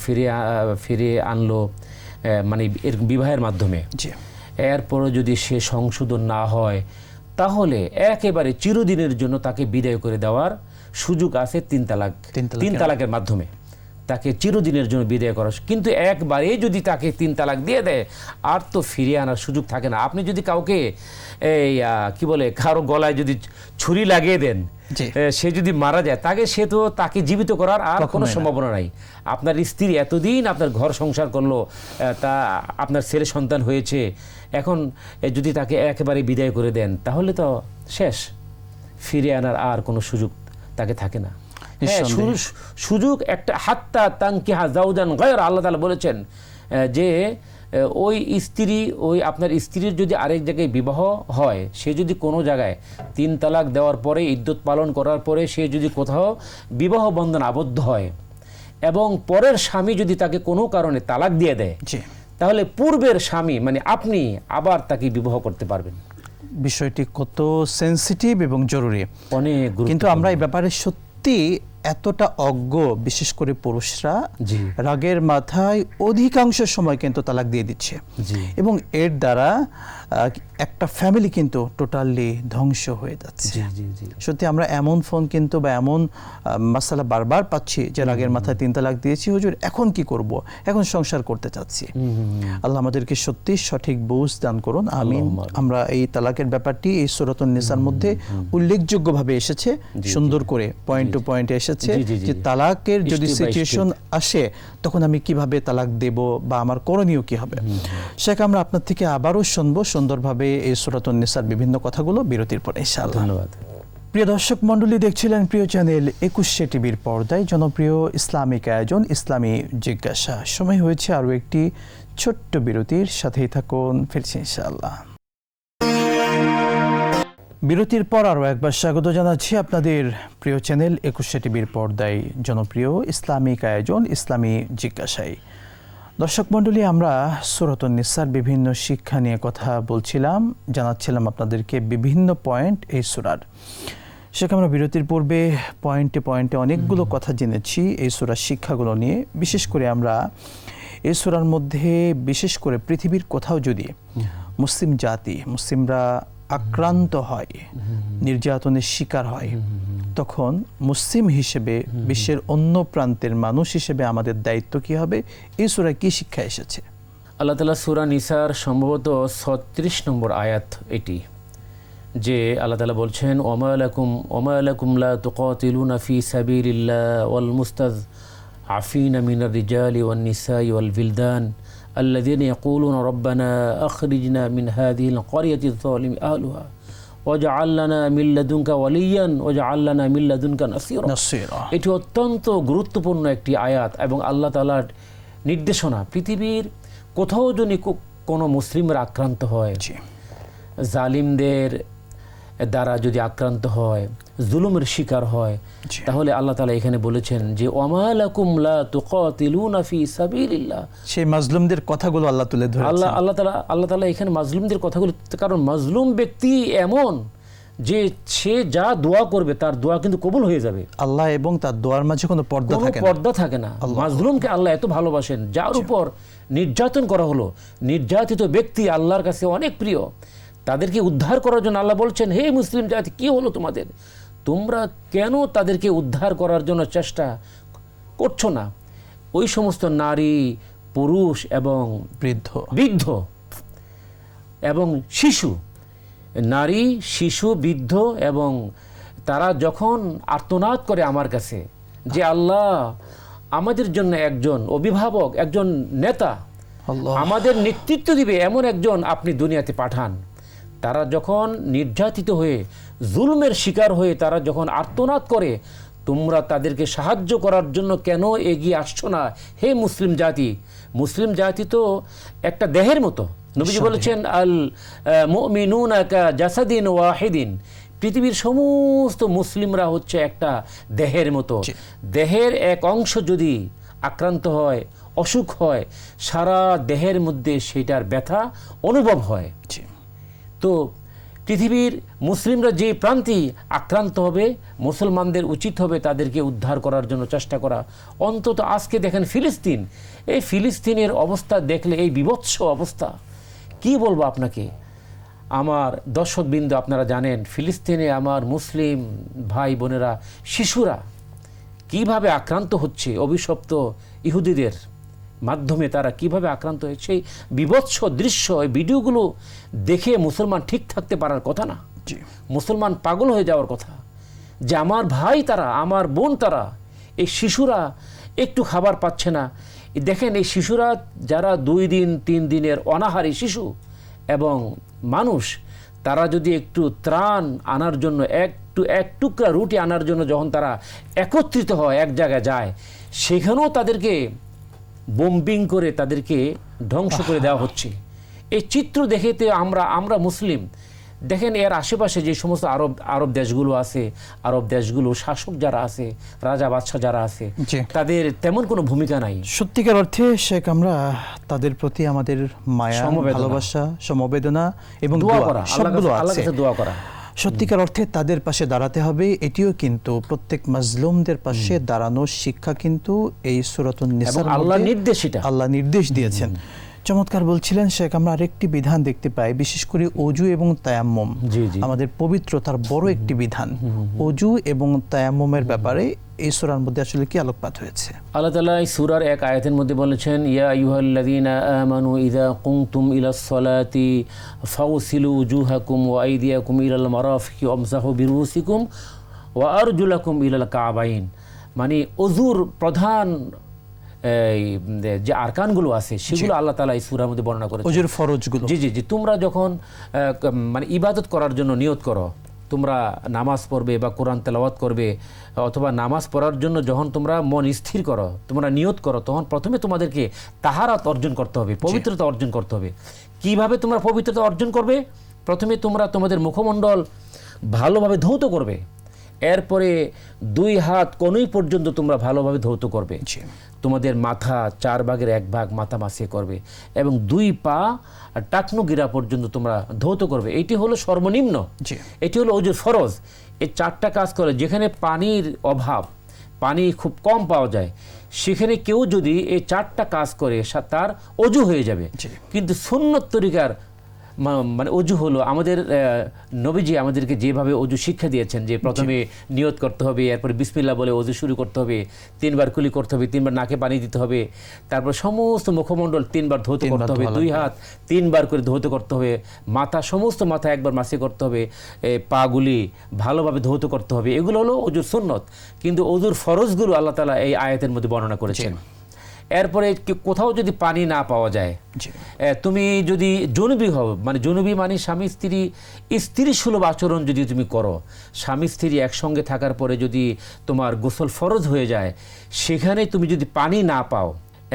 ফিরে আনলো, মানে এরকম বিবাহের মাধ্যমে, জি, এরপরে যদি সে সংশোধন না হয়, তাহলে একেবারে চিরদিনের জন্য তাকে বিদায় করে দেওয়ার সুযোগ আছে 3 তালাকের মাধ্যমে তাকে চিরদিনের জন্য বিদায় করা। কিন্তু একবারে যদি তাকে 3 তালাক দিয়ে দেয়, আর তো ফিরে আনার সুযোগ থাকে না। আপনি যদি কাউকে এই কি বলে কারো গলায় যদি ছুরি লাগিয়ে দেন, সে যদি মারা যায়, তাকে জীবিত করার আর কোনো সম্ভাবনা নাই। আপনার স্ত্রী এতদিন আপনার ঘর সংসার করলো, তা আপনার ছেলে সন্তান হয়েছে, এখন যদি তাকে একেবারে বিদায় করে দেন, তাহলে তো শেষ, ফিরে আনার আর কোনো সুযোগ তাকে থাকে না। সুযোগ একটা হাত্তা তানকিহা যাওজান গায়রা, আল্লাহ তাআলা বলেছেন যে ওই স্ত্রী, ওই আপনার স্ত্রীর যদি আরেক জায়গায় বিবাহ হয়, সে যদি কোনো জায়গায় 3 তালাক দেওয়ার পরে, ইদ্যত পালন করার পরে সে যদি কোথাও বিবাহ বন্ধন আবদ্ধ হয় এবং পরের স্বামী যদি তাকে কোনো কারণে তালাক দিয়ে দেয়, তাহলে পূর্বের স্বামী মানে আপনি আবার তাকে বিবাহ করতে পারবেন। বিষয়টি কত সেনসিটিভ এবং জরুরি, অনেক। কিন্তু আমরা এই ব্যাপারে সত্যি এতটা অজ্ঞ, বিশেষ করে পুরুষরা রাগের মাথায় অধিকাংশ সময় কিন্তু তালাক দিয়ে দিচ্ছে, এবং এর দ্বারা একটা ফ্যামিলি কিন্তু টোটালি ধ্বংস হয়ে যাচ্ছে। সত্যি আমরা এমন ফোন কিন্তু বা এমন মাসালা বারবার পাচ্ছি যে রাগের মাথায় 3 তালাক দিয়েছি হুজুর, এখন কি করব, এখন সংসার করতে চাচ্ছি। আল্লাহ আমাদেরকে সত্যি সঠিক বুঝ দান করুন, আমিন। আমরা এই তালাকের ব্যাপারটি এই সূরাতুন নিসার মধ্যে উল্লেখযোগ্যভাবে এসেছে, সুন্দর করে পয়েন্ট টু পয়েন্ট এসেছে যে তালাকের যদি সিচুয়েশন আসে তখন আমি কিভাবে তালাক দেব বা আমার করণীয় কি হবে। শেখ, আমরা আপনার থেকে আবারও শুনবো সুন্দরভাবে এই সূরাতুন নিসার বিভিন্ন কথাগুলো বিরতির পরে ইনশাআল্লাহ। ধন্যবাদ। প্রিয় দর্শক মণ্ডলী, দেখছিলেন প্রিয় চ্যানেল 21শে টিভির পর্দায় জনপ্রিয় ইসলামিক আয়োজন ইসলামী জিজ্ঞাসা। সময় হয়েছে আরও একটি ছোট্ট বিরতির, সাথেই থাকুন, ফিরছি ইনশাআল্লাহ। বিরতির পর আরও একবার স্বাগত জানাচ্ছি আপনাদের প্রিয় চ্যানেল 21শে টিভির পর্দায় জনপ্রিয় ইসলামিক আয়োজন ইসলামী জিজ্ঞাসায়। দর্শক মণ্ডলী, আমরা সূরাতুন নিসার বিভিন্ন শিক্ষা নিয়ে কথা বলছিলাম, জানাচ্ছিলাম আপনাদেরকে বিভিন্ন পয়েন্ট এই সূরার। সেখানে আমরা বিরতির পূর্বে পয়েন্টে পয়েন্টে অনেকগুলো কথা জেনেছি এই সূরার শিক্ষাগুলো নিয়ে। বিশেষ করে আমরা এই সূরার মধ্যে, বিশেষ করে পৃথিবীর কোথাও যদি মুসলিম জাতি, মুসলিমরা আক্রান্ত হয়, নির্যাতনের শিকার হয়, তখন মুসলিম হিসেবে বিশ্বের অন্য প্রান্তের মানুষ হিসেবে আমাদের দায়িত্ব কি হবে, এই সূরায় কি শিক্ষা এসেছে? আল্লাহ তাআলা সূরা নিসার সম্ভবত 36 নম্বর আয়াত এটি, যে আল্লাহ তাআলা বলছেন ওমা লাকুম লা তুকাতিলুনা ফি সাবিলিল্লাহ ওয়াল মুস্তাযআফিনা মিনার রিজালি ওয়ান নিসাই ওয়াল বিলদান الذين يقولون ربنا أخرجنا من هذه القرية الظالم أهلها واجعل لنا من لدنك وليا واجعل لنا من لدنك نصيرا। এটি অত্যন্ত গুরুত্বপূর্ণ একটি আয়াত এবং আল্লাহ তাআলার নির্দেশনা। পৃথিবীর কোথাও যদি কোনো মুসলিমরা আক্রান্ত হয়, জালিমদের দ্বারা যদি আক্রান্ত হয়, জুলুমের শিকার হয়, তাহলে আল্লাহ তাআলা এখানে বলেছেন যে ওমা লাকুম লা তুকাতিলুনা ফি সাবিলিল্লাহ, সেই মাজলুমদের কথাগুলো আল্লাহ তুলে ধরেছেন। আল্লাহ তাআলা এখানে মাজলুমদের কথাগুলো, কারণ মাজলুম ব্যক্তি এমন যে সে যা দোয়া করবে তার দোয়া কিন্তু কবুল হয়ে যাবে। আল্লাহ এবং তার দোয়ার মাঝে কোনো পর্দা থাকে না। মাজলুমকে আল্লাহ এত ভালোবাসেন, যার উপর নির্যাতন করা হলো, নির্যাতিত ব্যক্তি আল্লাহর কাছে অনেক প্রিয়, তাদেরকে উদ্ধার করার জন্য আল্লাহ বলছেন, হে মুসলিম জাতি, কি হলো তোমাদের? তোমরা কেন তাদেরকে উদ্ধার করার জন্য চেষ্টা করছো না? ওই সমস্ত নারী, পুরুষ এবং বৃদ্ধ এবং শিশু, নারী, শিশু, বৃদ্ধ, এবং তারা যখন আর্তনাদ করে আমার কাছে যে আল্লাহ আমাদের জন্য একজন অভিভাবক, একজন নেতা, আমাদের নেতৃত্ব দিবে এমন একজন আপনি দুনিয়াতে পাঠান, তারা যখন নির্যাতিত হয়ে, জুলমের শিকার হয়ে তারা যখন আর্তনাদ করে, তোমরা তাদেরকে সাহায্য করার জন্য কেন এগিয়ে আসছো না? হে মুসলিম জাতি, মুসলিম জাতি তো একটা দেহের মতো। নবীজি বলেছেন, আল মুমিনুনা কা জাসাদিন ওয়াহিদিন, পৃথিবীর সমস্ত মুসলিমরা হচ্ছে একটা দেহের মতো। দেহের এক অংশ যদি আক্রান্ত হয়, অসুখ হয়, সারা দেহের মধ্যে সেটার ব্যথা অনুভব হয়। তো পৃথিবীর মুসলিমরা যে প্রান্তেই আক্রান্ত হবে, মুসলমানদের উচিত হবে তাদেরকে উদ্ধার করার জন্য চেষ্টা করা। অন্তত আজকে দেখেন ফিলিস্তিন, এই ফিলিস্তিনের অবস্থা দেখলে, এই বিভৎস অবস্থা, কি বলবো আপনাকে। আমার দর্শকবৃন্দ, আপনারা জানেন ফিলিস্তিনে আমার মুসলিম ভাই বোনেরা, শিশুরা কিভাবে আক্রান্ত হচ্ছে, অভিশপ্ত ইহুদিদের মাধ্যমে তারা কিভাবে আক্রান্ত হয়েছে। এই বিভৎস দৃশ্য, এই ভিডিওগুলো দেখে মুসলমান ঠিক থাকতে পারার কথা না, মুসলমান পাগল হয়ে যাওয়ার কথা যে আমার ভাই তারা, আমার বোন তারা, এই শিশুরা একটু খাবার পাচ্ছে না। দেখেন এই শিশুরা যারা 2 দিন 3 দিনের অনাহারী শিশু এবং মানুষ, তারা যদি একটু ত্রাণ আনার জন্য, এক টুকরা রুটি আনার জন্য যখন তারা একত্রিত হয়, এক জায়গায় যায়, সেখানেও তাদেরকে বোম্বিং করে তাদেরকে ধ্বংস করে দেওয়া হচ্ছে। এই চিত্র দেখেতে আমরা মুসলিম, দেখেন এর আশেপাশে যে সমস্ত আরব দেশগুলো আছে, আরব দেশগুলো শাসক যারা আছে, রাজা বাদশাহ যারা আছে, তাদের তেমন কোনো ভূমিকা নাই। সত্যিকার অর্থে শেখ, আমরা তাদের প্রতি আমাদের মায়া, ভালোবাসা, সমবেদনা এবং দোয়া করা, সবগুলো আল্লাহর কাছে দোয়া করা। সত্যিকার অর্থে তাদের পাশে দাঁড়াতে হবে। এটিও কিন্তু প্রত্যেক মাজলুমদের পাশে দাঁড়ানোর শিক্ষা কিন্তু এই সূরাতুন নিসার মধ্যে আল্লাহ নির্দেশ দিয়েছেন। চমৎকার বলছিলেন শেখ। আমরা আরেকটি বিধান দেখতে পাই, বিশেষ করে অজু এবং তায়াম্মুম, আমাদের পবিত্রতার বড় একটি বিধান। অজু এবং তায়াম্মুমের ব্যাপারে এই সূরার মধ্যে আসলে কি আলোকপাত হয়েছে? আল্লাহ তাআলা এই সূরার এক আয়াতের মধ্যে বলেছেন, ইয়া আইয়ুহাল্লাযীনা আমানু ইযা কুমতুম ইলাস সালাতি ফাগসিলু উজুহাকুম ওয়া আইদিয়াকুম ইলাল মারাফিকি ওয়ামসাহু বিরুসিকুম ওয়া আরজুলাকুম ইলাল কাবাইন। মানে অজুর প্রধান যে আরকানগুলো আছে সেগুলো আল্লাহ তাআলা এই সূরার মধ্যে বর্ণনা করেছেন, অজুর ফরজগুলো। জি, তোমরা যখন মানে ইবাদত করার জন্য নিয়ত করো, তোমরা নামাজ পড়বে বা কোরআন তেলাওয়াত করবে, অথবা নামাজ পড়ার জন্য যখন তোমরা মন স্থির করো, তোমরা নিয়ত করো, তখন প্রথমে তোমাদেরকে তাহারাত অর্জন করতে হবে, পবিত্রতা অর্জন করতে হবে। কিভাবে তোমরা পবিত্রতা অর্জন করবে? প্রথমে তোমরা তোমাদের মুখমণ্ডল ভালোভাবে ধৌত করবে, এরপরে 2 হাত কনুই পর্যন্ত তোমরা ভালোভাবে ধৌত করবে, তোমাদের মাথা 4 ভাগের 1 ভাগ মাথা মাসিয়ে করবে, এবং 2 পা টাকনু গিরা পর্যন্ত তোমরা ধৌত করবে। এটি হলো সর্বনিম্ন, এটি হলো অজুর ফরজ। এই 4টা কাজ করে। যেখানে পানির অভাব, পানি খুব কম পাওয়া যায়, সেখানে কেউ যদি এই 4টা কাজ করে তার অজু হয়ে যাবে। কিন্তু সুন্নত তরিকার মানে অজু হলো, আমাদের নবীজি আমাদেরকে যেভাবে অজু শিক্ষা দিয়েছেন, যে প্রথমে নিয়ত করতে হবে, এরপরে বিসমিল্লাহ বলে অজু শুরু করতে হবে, 3 বার কুলি করতে হবে, 3 বার নাকে পানি দিতে হবে, তারপর সমস্ত মুখমণ্ডল 3 বার ধৌত করতে হবে, 2 হাত 3 বার করে ধৌত করতে হবে, মাথা সমস্ত মাথা 1 বার মাসে করতে হবে, পাগুলি ভালোভাবে ধৌত করতে হবে। এগুলো হলো অজুর সুন্নত। কিন্তু অজুর ফরজগুলো আল্লাহ তাআলা এই আয়াতের মধ্যে বর্ণনা করেছেন। এরপরে কোথাও যদি পানি না পাওয়া যায়, তুমি যদি জুনুবি হও, মানে জুনুবি মানে স্ত্রী সুলভ আচরণ যদি তুমি করো, স্বামী স্ত্রী একসঙ্গে থাকার পরে যদি তোমার গোসল ফরজ হয়ে যায়, সেখানে তুমি যদি পানি না পাও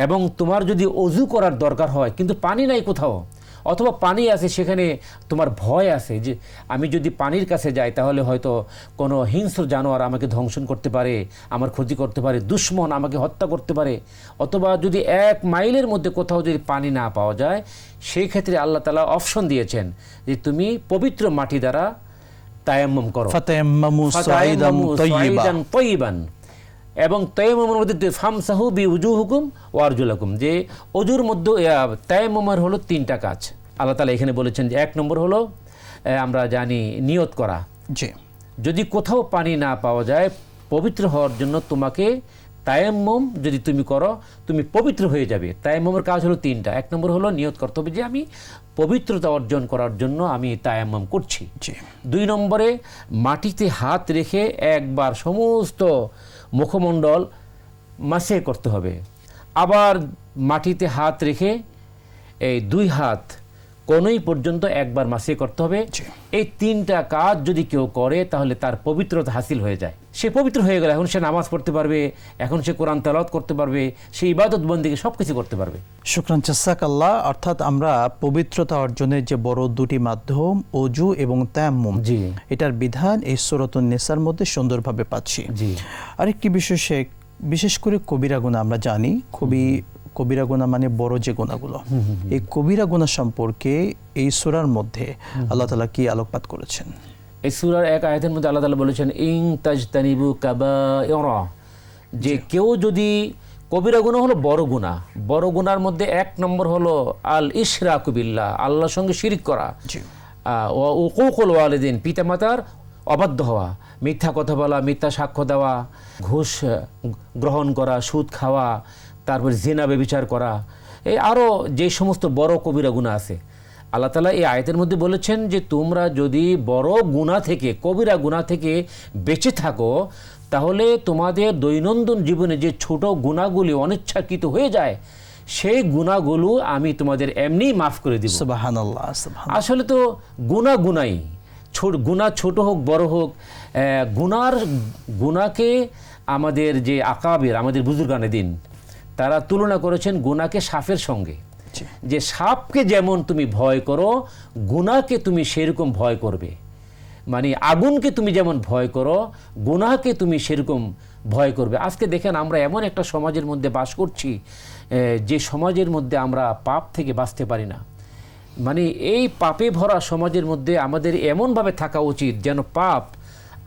এবং তোমার যদি অজু করার দরকার হয় কিন্তু পানি নাই কোথাও, অথবা পানি আছে সেখানে তোমার ভয় আছে যে আমি যদি পানির কাছে যাই তাহলে হয়তো কোনো হিংস্র জানোয়ার আমাকে ধ্বংসন করতে পারে, আমার ক্ষতি করতে পারে, দুশ্মন আমাকে হত্যা করতে পারে, অথবা যদি 1 মাইলের মধ্যে কোথাও যদি পানি না পাওয়া যায়, সেই ক্ষেত্রে আল্লাহ তাআলা অপশন দিয়েছেন যে তুমি পবিত্র মাটি দ্বারা তায়াম্মুম করো। ফাতায়াম্মামু সাঈদান তাইয়িবান, এবং তায়াম্মুমের মধ্যে ফামসাহু বিউজুহিকুম ওয়া আরজুলাকুম, যে অজুর মধ্যে তায়াম্মুমের হলো 3টা কাজ আল্লাহ তাআলা এখানে বলেছেন। যে 1 নম্বর হলো আমরা জানি নিয়ত করা। জি, যদি কোথাও পানি না পাওয়া যায়, পবিত্র হওয়ার জন্য তোমাকে তায়াম্মুম যদি তুমি করো, তুমি পবিত্র হয়ে যাবে। তায়াম্মুমের কাজ হলো 3টা। 1 নম্বর হলো নিয়ত করতে হবে যে আমি পবিত্রতা অর্জন করার জন্য আমি তায়াম্মুম করছি। 2 নম্বরে মাটিতে হাত রেখে একবার সমস্ত মুখমণ্ডল মাসে করতে হবে। আবার মাটিতে হাত রেখে এই 2 হাত কোনই পর্যন্ত একবার মাসে করতে হবে। এই 3টা কাজ যদি কেউ করে তাহলে তার পবিত্রতা হাসিল হয়ে যায়, সে পবিত্র হয়ে গেল। এখন সে নামাজ পড়তে পারবে, এখন সে কোরআন তেলাওয়াত করতে পারবে, সে ইবাদত বন্দেগী সবকিছু করতে পারবে। শুকরান জাযাকাল্লাহ। অর্থাৎ আমরা পবিত্রতা অর্জনের যে বড় 2টি মাধ্যম ওযু এবং তায়াম্মুম, জি, এটার বিধান এই সূরাতুন নিসার মধ্যে সুন্দরভাবে পাচ্ছি। জি, আরেকটি বিষয়, বিশেষ করে কবিরা গুনাহ আমরা জানি, কবিরা গুনাহ মানে বড় যে গুনাহগুলো, এই কবিরা গুনাহ সম্পর্কে এই সূরার মধ্যে আল্লাহ তাআলা কি আলোকপাত করেছেন? এই সূরার এক আয়াতের মধ্যে আল্লাহ তাআলা বলেছেন ইন তাজতানিবু কাবায়রা, যে কেউ যদি, কবিরা গুনাহ হলো বড় গুনাহ, বড় গুনার মধ্যে 1 নম্বর হলো আল ইশরাকু বিল্লাহ, আল্লাহর সঙ্গে শিরিক করা, ওয়া উকুকুল ওয়ালিদিন, পিতামাতার অবাধ্য হওয়া, মিথ্যা কথা বলা, মিথ্যা সাক্ষ্য দেওয়া, ঘুষ গ্রহণ করা, সুদ খাওয়া, তারপর জিনা ব্যভিচার করা, এই আরও যে সমস্ত বড় কবিরা গুনাহ আছে, আল্লাহ তাআলা এই আয়াতের মধ্যে বলেছেন যে তোমরা যদি বড় গুনাহ থেকে, কবিরা গুনাহ থেকে বেঁচে থাকো, তাহলে তোমাদের দৈনন্দিন জীবনে যে ছোট গুনাহগুলি অনিচ্ছাকৃত হয়ে যায়, সেই গুনাহগুলো আমি তোমাদের এমনি মাফ করে দিব। সুবহানাল্লাহ, সুবহানাল্লাহ। আসলে তো গুনাহ, গুনাহ ছোট হোক বড় হোক, গুনাহকে আমাদের যে আকাবির, আমাদের বুজুর্গানে দিন, তারা তুলনা করেছেন গুনাহকে সাপের সঙ্গে, যে সাপকে যেমন তুমি ভয় করো, গুনাহকে তুমি সেরকম ভয় করবে। মানে আগুনকে তুমি যেমন ভয় করো, গুনাহকে তুমি সেরকম ভয় করবে। আজকে দেখেন আমরা এমন একটা সমাজের মধ্যে বাস করছি, যে সমাজের মধ্যে আমরা পাপ থেকে বাঁচতে পারি না। মানে এই পাপে ভরা সমাজের মধ্যে আমাদের এমনভাবে থাকা উচিত যেন পাপ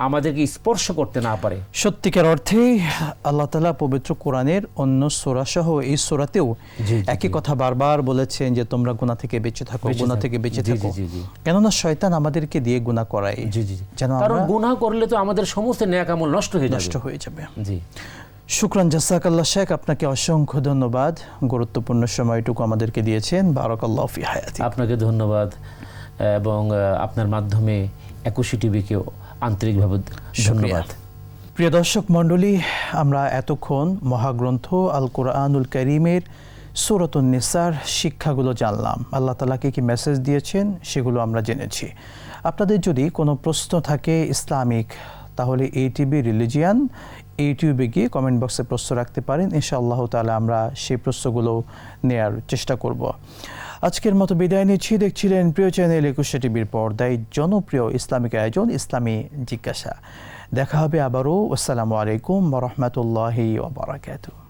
আমাদেরকে স্পর্শ করতে না পারে। সত্যিকার অর্থেই আল্লাহ তাআলা পবিত্র কোরআনের অন্য সূরা সহ এই সূরাতেও একই কথা বারবার বলেছেন যে তোমরা গুনাহ থেকে বেঁচে থাকো, গুনাহ থেকে বেঁচে থাকো। কেননা শয়তান আমাদেরকে দিয়ে গুনাহ করায়, কারণ গুনাহ করলে তো আমাদের সমস্ত নেক আমল নষ্ট হয়ে যাবে। জি, শুকরান জাযাকাল্লাহ শেখ, আপনাকে অসংখ্য ধন্যবাদ, গুরুত্বপূর্ণ সময়টুকু আমাদেরকে দিয়েছেন। বারাকাল্লাহু ফি হায়াতি। আপনাকে ধন্যবাদ, এবং আপনার মাধ্যমে একুশে টিভিকেও আন্তরিকভাবে ধন্যবাদ। প্রিয় দর্শক মণ্ডলী, আমরা এতক্ষণ মহাগ্রন্থ আল কোরআনুল কারীমের সূরাতুন নিসার শিক্ষাগুলো জানলাম। আল্লাহ তাআলা কি মেসেজ দিয়েছেন সেগুলো আমরা জেনেছি। আপনাদের যদি কোনো প্রশ্ন থাকে ইসলামিক, তাহলে এটিভি রিলিজিয়ান ইউটিউবে গিয়ে কমেন্ট বক্সে প্রশ্ন রাখতে পারেন। ইনশাআল্লাহ তাআলা আমরা সেই প্রশ্নগুলো নেয়ার চেষ্টা করব। আজকের মতো বিদায় নিচ্ছি। দেখছিলেন প্রিয় চ্যানেল একুশে টিভির পর্দায় জনপ্রিয় ইসলামিক আয়োজন ইসলামী জিজ্ঞাসা। দেখা হবে আবারও। আসসালামু আলাইকুম ওয়া রাহমাতুল্লাহি ওয়া বারাকাতুহু।